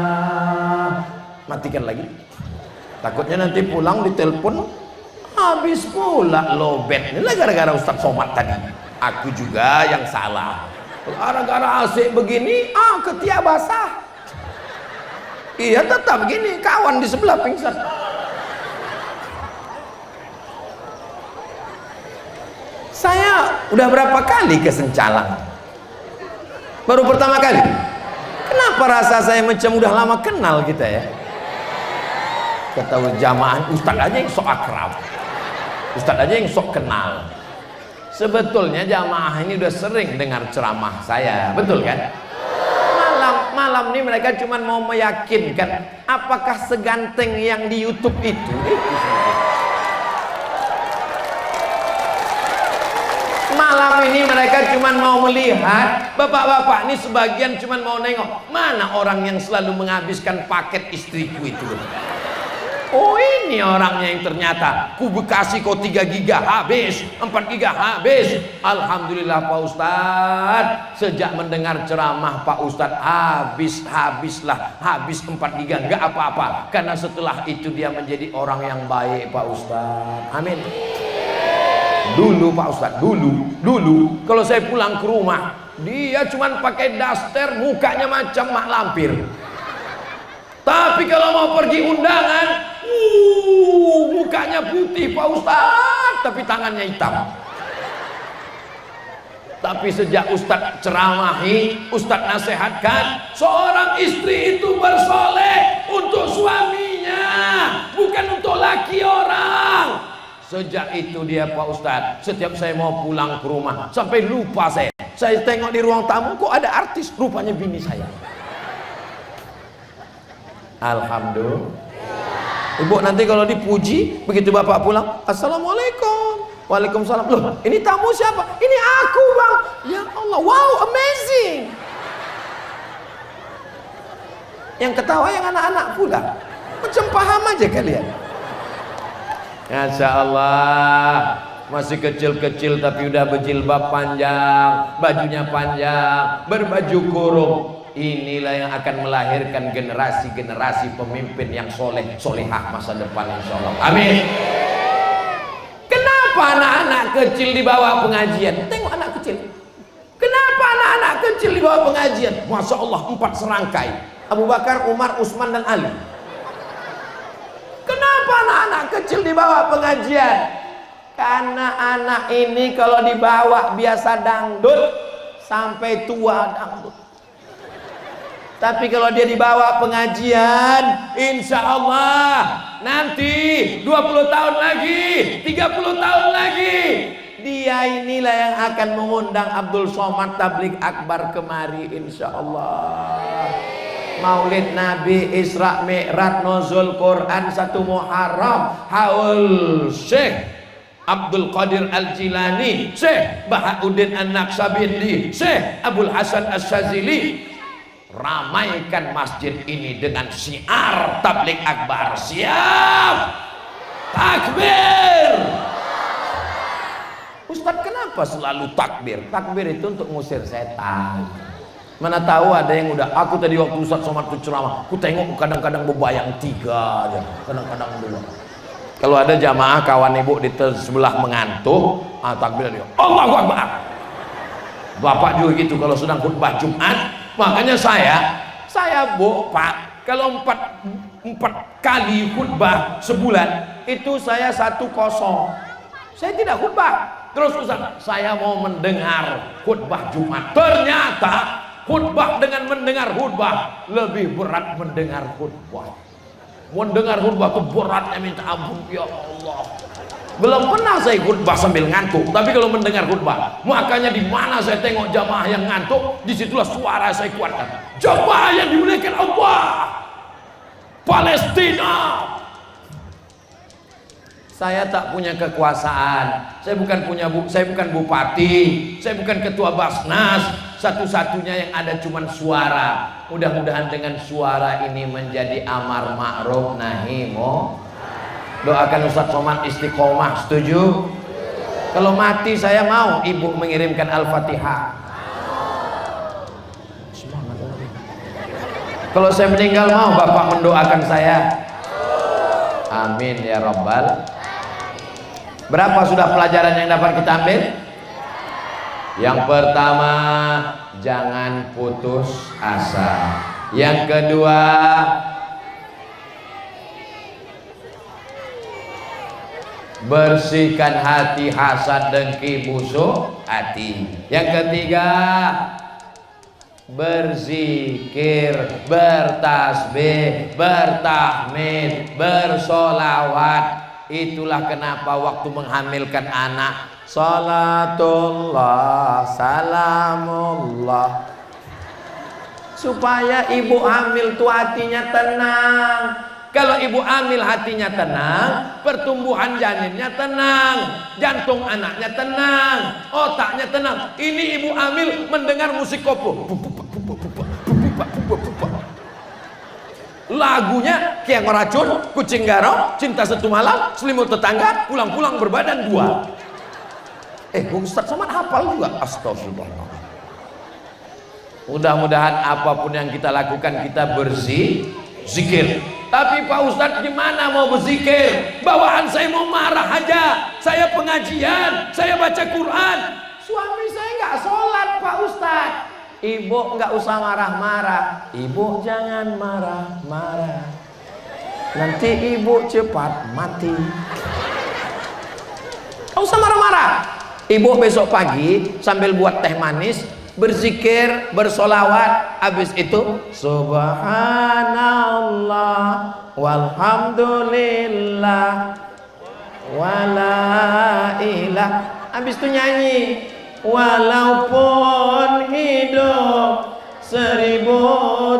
Matikan lagi, takutnya nanti pulang ditelepon habis pula lobet. Ini gara-gara Ustadz Somad tadi. Aku juga yang salah. Gara-gara asik begini, ketiak basah. Iya tetap gini, kawan di sebelah pingsan. Saya udah berapa kali ke Sencalang? Baru pertama kali. Kenapa rasa saya macam udah lama kenal kita ya? Kata jamaah, ustadz aja yang sok akrab, ustadz aja yang sok kenal. Sebetulnya jamaah ini udah sering dengar ceramah saya, betul kan? Malam ini mereka cuma mau meyakinkan apakah seganteng yang di YouTube itu. Malam ini mereka cuma mau melihat, bapak-bapak ini sebagian cuma mau nengok mana orang yang selalu menghabiskan paket istriku itu. Oh ini orangnya yang ternyata ku Bekasi kok 3 giga habis, 4 giga habis. Alhamdulillah Pak Ustadz, sejak mendengar ceramah Pak Ustadz habis 4 giga nggak apa-apa, karena setelah itu dia menjadi orang yang baik Pak Ustadz. Amin. Dulu Pak Ustadz, dulu kalau saya pulang ke rumah dia cuma pakai daster, mukanya macam mak lampir. Tapi kalau mau pergi undangan, mukanya putih Pak Ustadz, tapi tangannya hitam. Tapi sejak Ustadz ceramahi, Ustadz nasihatkan, seorang istri itu bersoleh untuk suaminya, bukan untuk laki orang. Sejak itu dia Pak Ustadz, setiap saya mau pulang ke rumah, sampai lupa saya tengok di ruang tamu, kok ada artis, rupanya bini saya. Alhamdulillah. Ibu nanti kalau dipuji, begitu bapak pulang, assalamualaikum, waalaikumsalam. Loh, ini tamu siapa? Ini aku bang. Ya Allah, wow, amazing. Yang ketawa yang anak-anak pula. Macam paham aja kalian. Masya Allah, masih kecil-kecil tapi udah berjilbab panjang, bajunya panjang, berbaju kurung. Inilah yang akan melahirkan generasi-generasi pemimpin yang soleh, solehah masa depan insya Allah. Amin. Kenapa anak-anak kecil dibawa pengajian? Tengok anak kecil. Kenapa anak-anak kecil dibawa pengajian? Masya Allah, 4 serangkai. Abu Bakar, Umar, Utsman dan Ali. Kenapa anak-anak kecil dibawa pengajian? Karena anak ini kalau dibawa biasa dangdut sampai tua dangdut. Tapi kalau dia dibawa pengajian, insya Allah nanti 20 tahun lagi, 30 tahun lagi, dia inilah yang akan mengundang Abdul Somad Tabligh Akbar kemari insya Allah. Maulid Nabi, Isra Mi'raj, Nuzul Quran 1 Muharram, haul Syekh Abdul Qadir Al-Jilani, Syekh Bahauddin An-Naqsabindi, Syekh Abdul Hasan Asy-Syadzili. Ramaikan masjid ini dengan syiar Tabligh Akbar. Siap, takbir. Ustadz kenapa selalu takbir? Takbir itu untuk ngusir setan. Mana tahu ada yang udah, aku tadi waktu Ustadz Somad itu ceramah, aku tengok kadang-kadang bebayang 3 aja, kadang-kadang 2. Kalau ada jamaah kawan ibu di sebelah mengantuk, takbir dia, Allahu Akbar. Bapak juga gitu kalau sedang khutbah Jumat. Makanya saya bu Pak, kalau 4 kali khutbah sebulan itu saya 1 kosong. Saya tidak khutbah. Terus Ustaz, saya mau mendengar khutbah Jumat. Ternyata khutbah dengan mendengar khutbah lebih berat mendengar khutbah. Mendengar khutbah itu beratnya minta ampun ya Allah. Belum pernah saya khutbah sambil ngantuk, tapi kalau mendengar khutbah, makanya di mana saya tengok jamaah yang ngantuk, disitulah suara saya kuatkan. Jamaah yang dimuliakan Allah, Palestina. Saya tak punya kekuasaan, saya bukan bupati, saya bukan ketua Basnas. Satu-satunya yang ada cuma suara. Mudah-mudahan dengan suara ini menjadi amar ma'ruf nahi munkar. Doakan Ustadz Somad istiqomah, setuju? Kalau mati saya mau ibu mengirimkan Al-Fatihah. Kalau saya meninggal mau bapak mendoakan saya. Amin ya Rabbal. Berapa sudah pelajaran yang dapat kita ambil? Yang pertama, jangan putus asa. Yang kedua, bersihkan hati hasad dengki busuk hati. Yang ketiga, berzikir, bertasbih, bertahmid, bersolawat. Itulah kenapa waktu menghamilkan anak, salatullah, salamullah, supaya ibu hamil tuh hatinya tenang. Kalau ibu hamil hatinya tenang, pertumbuhan janinnya tenang, jantung anaknya tenang, otaknya tenang. Ini ibu hamil mendengar musik koplo, lagunya kayak ngeracun, kucing garau, cinta satu malam, selimut tetangga, pulang-pulang berbadan dua. Ustaz Somad hafal juga. Astagfirullah. Mudah-mudahan apapun yang kita lakukan kita berzikir. Tapi Pak Ustadz gimana mau berzikir? Bawaan saya mau marah aja. Saya pengajian, saya baca Quran. Suami saya nggak sholat Pak Ustadz. Ibu nggak usah marah-marah. Ibu jangan marah-marah. Nanti ibu cepat mati. Nggak usah marah-marah. Ibu besok pagi sambil buat teh manis, berzikir, bersolawat, habis itu subhanallah walhamdulillah wala ilah, habis itu nyanyi walaupun hidup 1000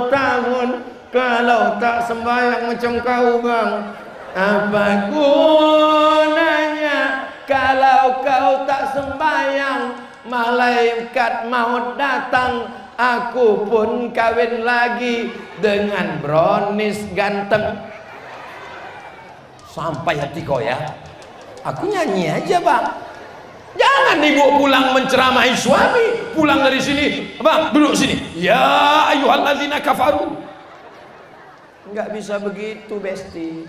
tahun, kalau tak sembahyang macam kau bang, apa gunanya kalau kau tak sembahyang? Malaikat maut datang, aku pun kawin lagi dengan brownies ganteng. Sampai hati kau ya. Aku nyanyi aja bang. Jangan ibu pulang menceramahi suami. Pulang dari sini, bang duduk sini. Ya ayyuhalladzina kafaru. Enggak bisa begitu besti.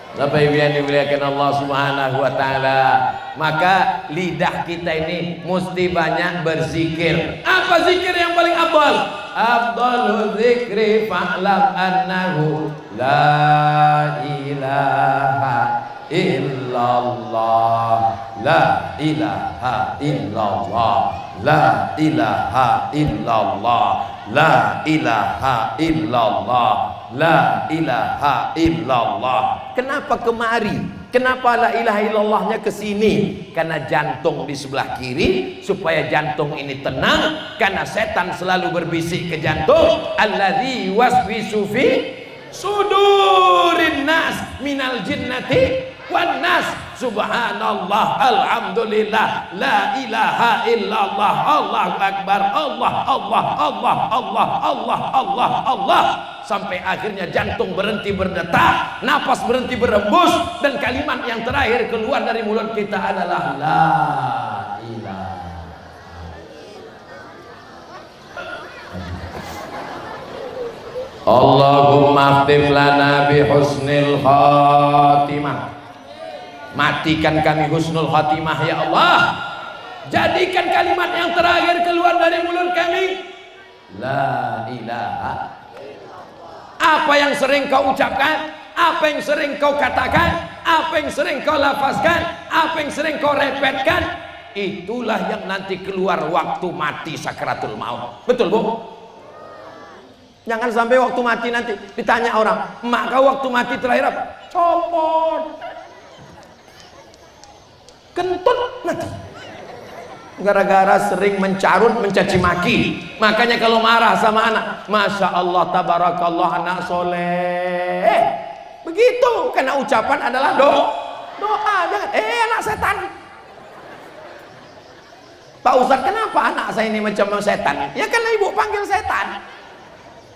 Bapak Ibu yang dimuliakan Allah Subhanahu wa taala, maka lidah kita ini mesti banyak berzikir. Apa zikir yang paling afdal? Afdalul zikri fa'lam annahu la ilaha illallah, la ilaha illallah, la ilaha illallah, la ilaha illallah, la ilaha illallah. Kenapa kemari? Kenapa la ilaha illallahnya ke sini? Karena jantung di sebelah kiri, supaya jantung ini tenang, karena setan selalu berbisik ke jantung, alladzi waswisu fi sudurin nas minal jinnati wan nas. Subhanallah, alhamdulillah, la ilaha illallah, Allahu akbar, Allah Allah Allah Allah Allah Allah Allah, sampai akhirnya jantung berhenti berdetak, napas berhenti berembus, dan kalimat yang terakhir keluar dari mulut kita adalah la ilaha. Allahumma khtim lana bi husnil khatimah. Matikan kami husnul khatimah ya Allah. Jadikan kalimat yang terakhir keluar dari mulut kami la ilaha. Apa yang sering kau ucapkan, apa yang sering kau katakan, apa yang sering kau lafazkan, apa yang sering kau repetkan, itulah yang nanti keluar waktu mati sakaratul maut. Betul bu? Jangan sampai waktu mati nanti ditanya orang, mak kau waktu mati terakhir apa? Copot, kentut mati, gara-gara sering mencarut, mencaci maki. Makanya kalau marah sama anak, masya Allah tabarakallah anak soleh, begitu, karena ucapan adalah doa. Jangan anak setan. Pak Ustadz, kenapa anak saya ini macam setan? Ya karena ibu panggil setan.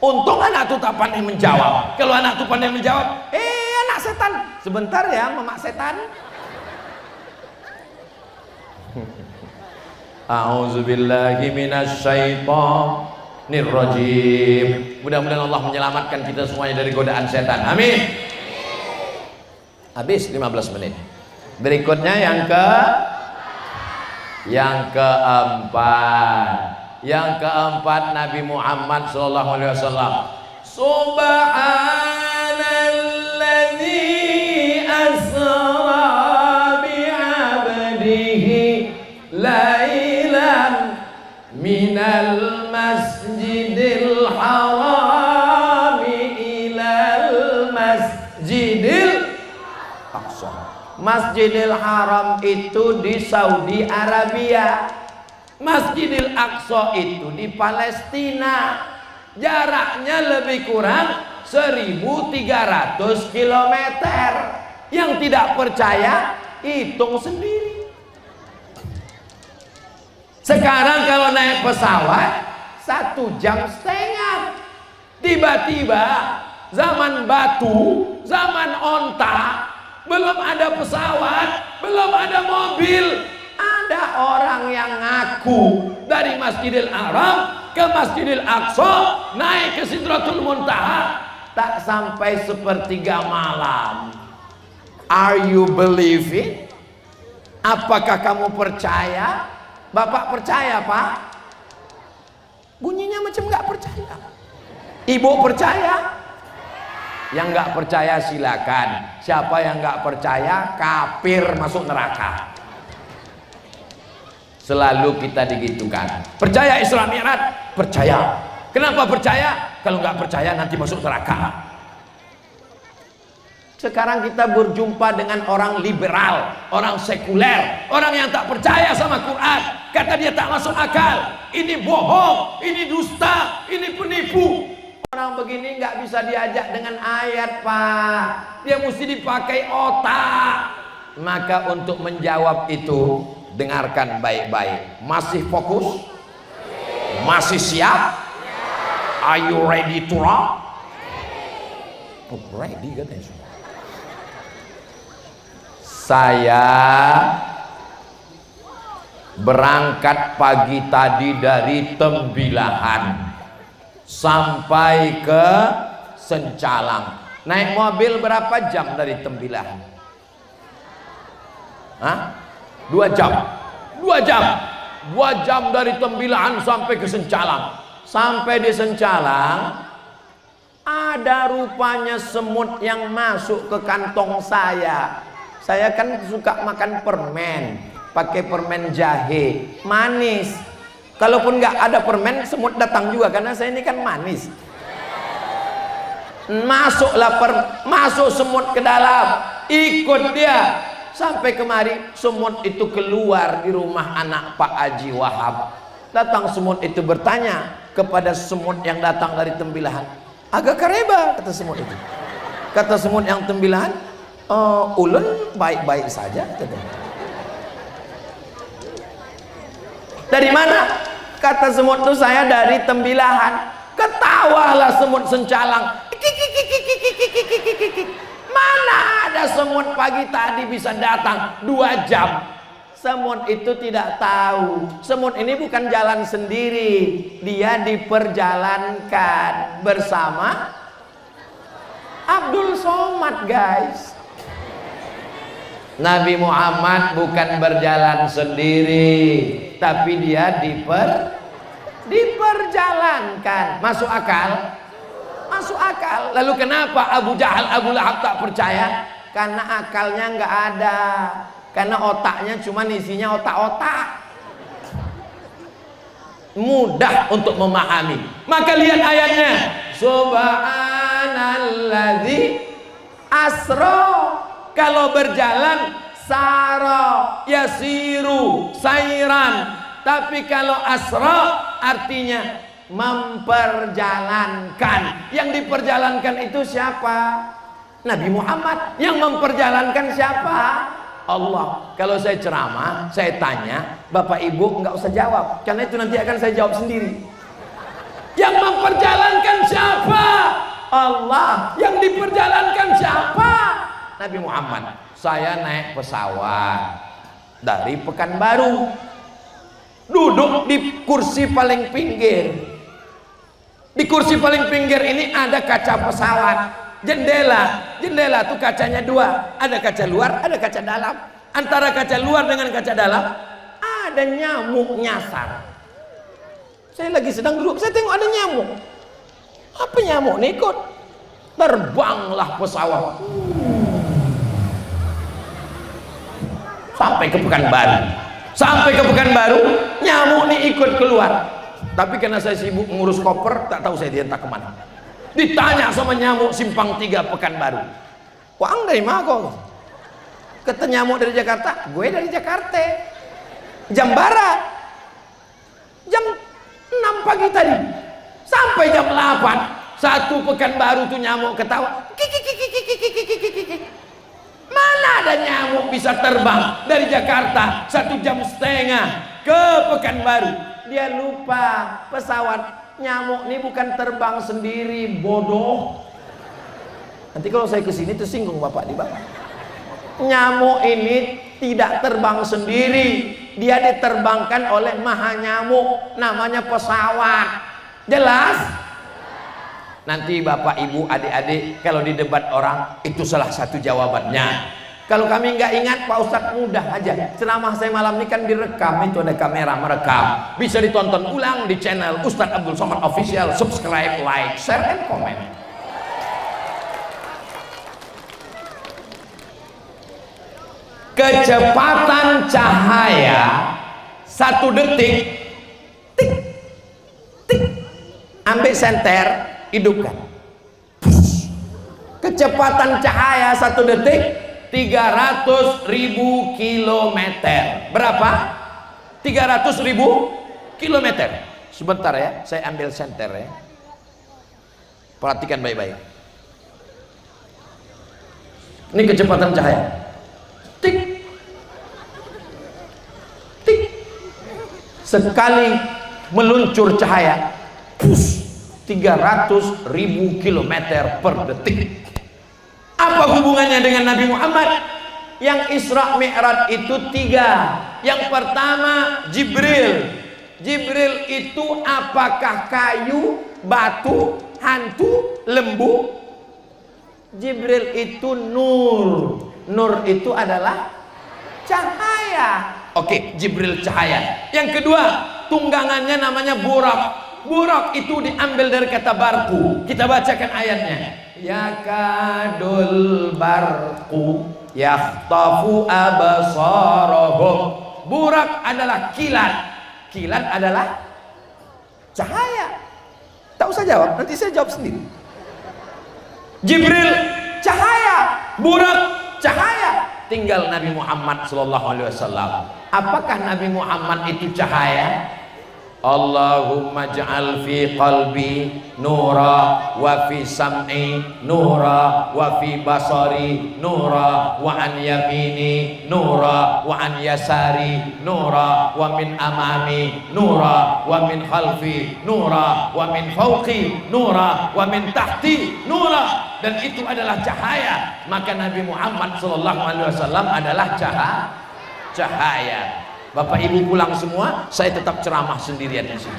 Untung anak tuh tak pandai menjawab. Kalau anak tuh pandai menjawab, anak setan, sebentar ya mamak setan. A'udzubillahi minasyaitonir rajim. Mudah-mudahan Allah menyelamatkan kita semuanya dari godaan setan. Amin. Habis 15 menit. Berikutnya yang keempat. Yang keempat, Nabi Muhammad sallallahu alaihi wasallam. Subhanalladzi asra Masjidil Haram itu di Saudi Arabia, Masjidil Aqsa itu di Palestina. Jaraknya lebih kurang 1.300 km. Yang tidak percaya hitung sendiri. Sekarang kalau naik pesawat 1,5 jam. Tiba-tiba zaman batu, zaman onta, belum ada pesawat, belum ada mobil, ada orang yang ngaku dari Masjidil Haram ke Masjidil Aqsa, naik ke Sidratul Muntaha, tak sampai 1/3 malam. Are you believing? Apakah kamu percaya? Bapak percaya, Pak? Bunyinya macam nggak percaya. Ibu percaya? Yang nggak percaya silakan. Siapa yang nggak percaya kafir, masuk neraka. Selalu kita digitukan. Percaya Isra Mi'raj? Percaya. Kenapa percaya? Kalau nggak percaya nanti masuk neraka. Sekarang kita berjumpa dengan orang liberal, orang sekuler, orang yang tak percaya sama Quran. Kata dia tak masuk akal. Ini bohong, ini dusta, ini penipu. Orang begini nggak bisa diajak dengan ayat, Pak. Dia mesti dipakai otak. Maka untuk menjawab itu, dengarkan baik-baik. Masih fokus? Masih siap? Are you ready to rock? Oh, ready katanya semua. Saya berangkat pagi tadi dari Tembilahan sampai ke Sencalang. Naik mobil berapa jam dari Tembilahan? Hah? 2 jam. 2 jam. 2 jam dari Tembilahan sampai ke Sencalang. Sampai di Sencalang, ada rupanya semut yang masuk ke kantong saya. Saya kan suka makan permen, pakai permen jahe, manis. Kalaupun nggak ada permen, semut datang juga karena saya ini kan manis. Masuk semut ke dalam, ikut dia sampai kemari. Semut itu keluar di rumah anak Pak Haji Wahab. Datang semut itu bertanya kepada semut yang datang dari Tembilahan. Agak kareba, kata semut itu. Kata semut yang Tembilahan, ulun baik-baik saja. Dari mana? Kata semut itu, saya dari Tembilahan. Ketawalah semut Sencalang. Mana ada semut pagi tadi bisa datang 2 jam. Semut itu tidak tahu. Semut ini bukan jalan sendiri. Dia diperjalankan bersama Abdul Somad, guys. Nabi Muhammad bukan berjalan sendiri, tapi dia diperjalankan. Masuk akal? Masuk akal. Lalu kenapa Abu Jahal, Abu Lahab tak percaya? Karena akalnya nggak ada. Karena otaknya cuma isinya otak-otak. Mudah untuk memahami. Maka lihat ayatnya. Subhanalladzi asra. Kalau berjalan sara, yasiru, sairan. Tapi kalau asra artinya memperjalankan. Yang diperjalankan itu siapa? Nabi Muhammad. Yang memperjalankan siapa? Allah. Kalau saya ceramah, saya tanya, Bapak Ibu nggak usah jawab, karena itu nanti akan saya jawab sendiri. Yang memperjalankan siapa? Allah. Yang diperjalankan siapa? Nabi Muhammad. Saya naik pesawat dari Pekanbaru, duduk di kursi paling pinggir. Di kursi paling pinggir ini ada kaca pesawat, jendela tuh kacanya 2, ada kaca luar, ada kaca dalam. Antara kaca luar dengan kaca dalam ada nyamuk nyasar. Saya lagi sedang duduk, saya tengok ada nyamuk. Apa nyamuk nih ikut? Terbanglah pesawat sampai ke Pekanbaru. Sampai ke Pekanbaru, nyamuk nih ikut keluar. Tapi karena saya sibuk ngurus koper, tak tahu saya diantar kemana. Ditanya sama nyamuk Simpang 3 Pekanbaru, "Wang dari mana kau?" Kata nyamuk dari Jakarta, gue dari Jakarta. Jam barat. Jam 6 pagi tadi. Sampai jam 8. Satu pekan baru tuh nyamuk ketawa. Mana ada nyamuk bisa terbang dari Jakarta 1,5 jam ke Pekanbaru. Dia lupa pesawat nyamuk ini bukan terbang sendiri, bodoh. Nanti kalau saya kesini tersinggung bapak di bawah. Nyamuk ini tidak terbang sendiri, dia diterbangkan oleh maha nyamuk, namanya pesawat. Jelas? Nanti bapak ibu adik-adik kalau di debat orang itu salah satu jawabannya. Kalau kami nggak ingat Pak Ustadz mudah aja. Ceramah saya malam ini kan direkam, itu ada kamera merekam, bisa ditonton ulang di channel Ustadz Abdul Somad Official. Subscribe, like, share, and comment. Kecepatan cahaya 1 detik, tik, tik, ambil senter, hidupkan. Kecepatan cahaya 1 detik 300.000 kilometer. Berapa? 300.000 kilometer. Sebentar ya, saya ambil senter ya. Perhatikan baik-baik. Ini kecepatan cahaya. Tik, tik. Sekali meluncur cahaya, 300.000 kilometer per detik. Apa hubungannya dengan Nabi Muhammad? Yang Isra Mi'raj itu 3. Yang pertama Jibril. Jibril itu apakah kayu, batu, hantu, lembu? Jibril itu nur. Nur itu adalah cahaya. Oke, Jibril cahaya. Yang kedua, tunggangannya namanya burak. Burak itu diambil dari kata barku. Kita bacakan ayatnya. Yakadul barku yakhtafu absarahum. Burak adalah kilat. Kilat adalah cahaya. Tak usah jawab, nanti saya jawab sendiri. Jibril cahaya, burak cahaya. Tinggal Nabi Muhammad SAW. Apakah Nabi Muhammad itu cahaya? Allahumma ja'al fi qalbi nura wa fi sam'i nura wa fi basari nura wa an yamini nura wa an yasari nura wa min amami nura wa min khalfi nura wa min fawqi nura wa min tahti nura. Dan itu adalah cahaya. Maka Nabi Muhammad SAW adalah cahaya. Bapak ibu pulang semua, saya tetap ceramah sendirian di sini.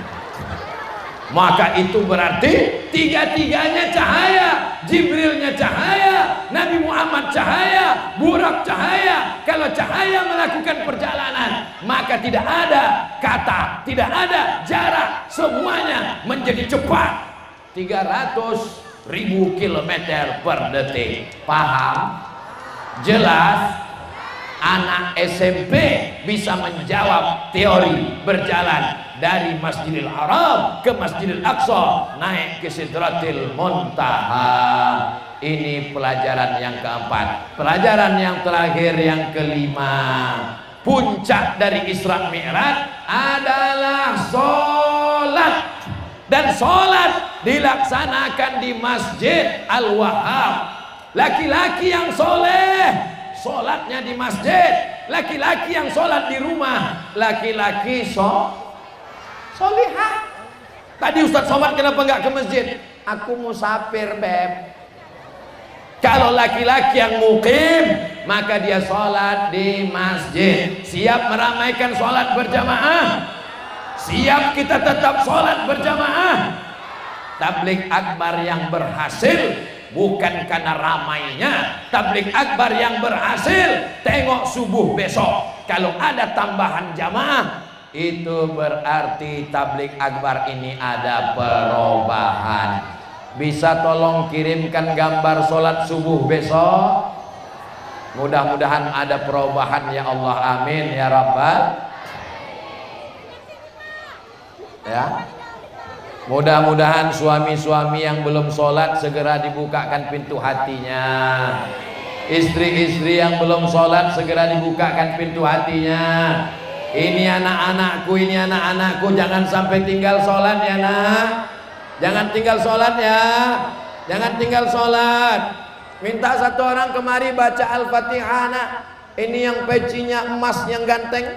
Maka itu berarti tiga-tiganya cahaya. Jibrilnya cahaya, Nabi Muhammad cahaya, burak cahaya. Kalau cahaya melakukan perjalanan, maka tidak ada kata, tidak ada jarak, semuanya menjadi cepat. 300.000 kilometer per detik. Paham? Jelas? Anak SMP bisa menjawab teori berjalan dari Masjidil Haram ke Masjidil Aqsa, naik ke Sidratil Muntaha. Ini pelajaran yang keempat. Pelajaran yang terakhir, yang kelima. Puncak dari Isra Mi'raj adalah sholat. Dan sholat dilaksanakan di Masjid Al-Wahhab. Laki-laki yang soleh sholatnya di masjid, laki-laki yang sholat di rumah, laki-laki solihah. Tadi Ustadz Somad kenapa nggak ke masjid? Aku musafir, beb. Kalau laki-laki yang mukim, maka dia sholat di masjid. Siap meramaikan sholat berjamaah? Siap kita tetap sholat berjamaah? Tabligh akbar yang berhasil bukan karena ramainya. Tabligh akbar yang berhasil, tengok subuh besok kalau ada tambahan jamaah, itu berarti tabligh akbar ini ada perubahan. Bisa tolong kirimkan gambar sholat subuh besok? Mudah-mudahan ada perubahan ya Allah, amin ya Rabbal. Ya, mudah-mudahan suami-suami yang belum sholat segera dibukakan pintu hatinya. Istri-istri yang belum sholat segera dibukakan pintu hatinya. Ini anak-anakku, jangan sampai tinggal sholat ya nak. Jangan tinggal sholat ya. Jangan tinggal sholat. Minta satu orang kemari baca Al-Fatihah nak. Ini yang pecinya emas yang ganteng.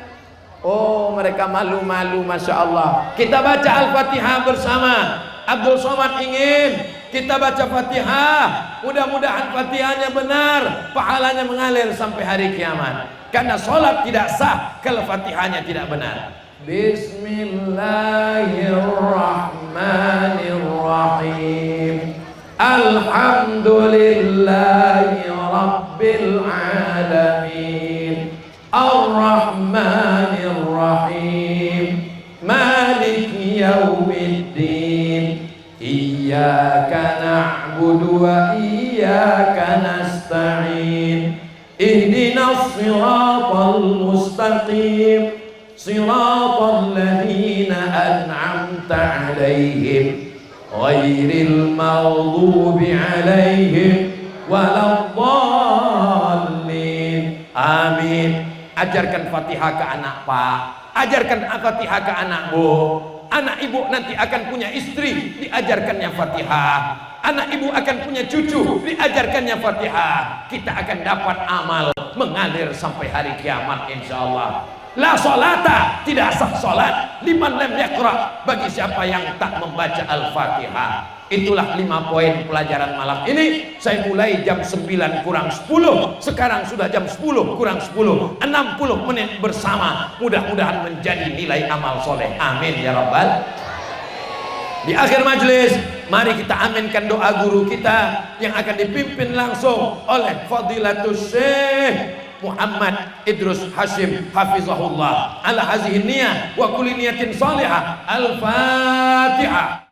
Oh, mereka malu-malu, Masya Allah. Kita baca Al-Fatihah bersama. Abdul Somad ingin kita baca Fatihah, mudah-mudahan Fatihahnya benar, pahalanya mengalir sampai hari kiamat. Karena sholat tidak sah kalau Fatihahnya tidak benar. Bismillahirrahmanirrahim. Alhamdulillahi Rabbil Alamin. Ar-Rahmanir-Rahim. Maliki Yawmiddin. Iyyaka na'budu wa iyyaka nasta'in. Ihdinas siratal mustaqim. Siratal ladzina an'amta 'alaihim ghairil maghdubi 'alaihim waladdallin. Amin. Ajarkan Fatihah ke anak Pak. Ajarkan Fatihah ke anak Bu. Anak ibu nanti akan punya istri, diajarkannya Fatihah. Anak ibu akan punya cucu, diajarkannya Fatihah. Kita akan dapat amal mengalir sampai hari kiamat insyaallah. La sholata, tidak sah sholat liman lam yaqra, bagi siapa yang tak membaca Al-Fatihah. Itulah 5 poin pelajaran malam ini. Saya mulai jam 9 kurang 10. Sekarang sudah jam 10 kurang 10. 60 menit bersama. Mudah-mudahan menjadi nilai amal soleh. Amin ya Rabbal. Di akhir majelis, mari kita aminkan doa guru kita yang akan dipimpin langsung oleh Fadilatus Syekh Muhammad Idrus Hashim hafizahullah. Ala hazihi niyah wa kulli niyatin salihah. Al-Fatihah.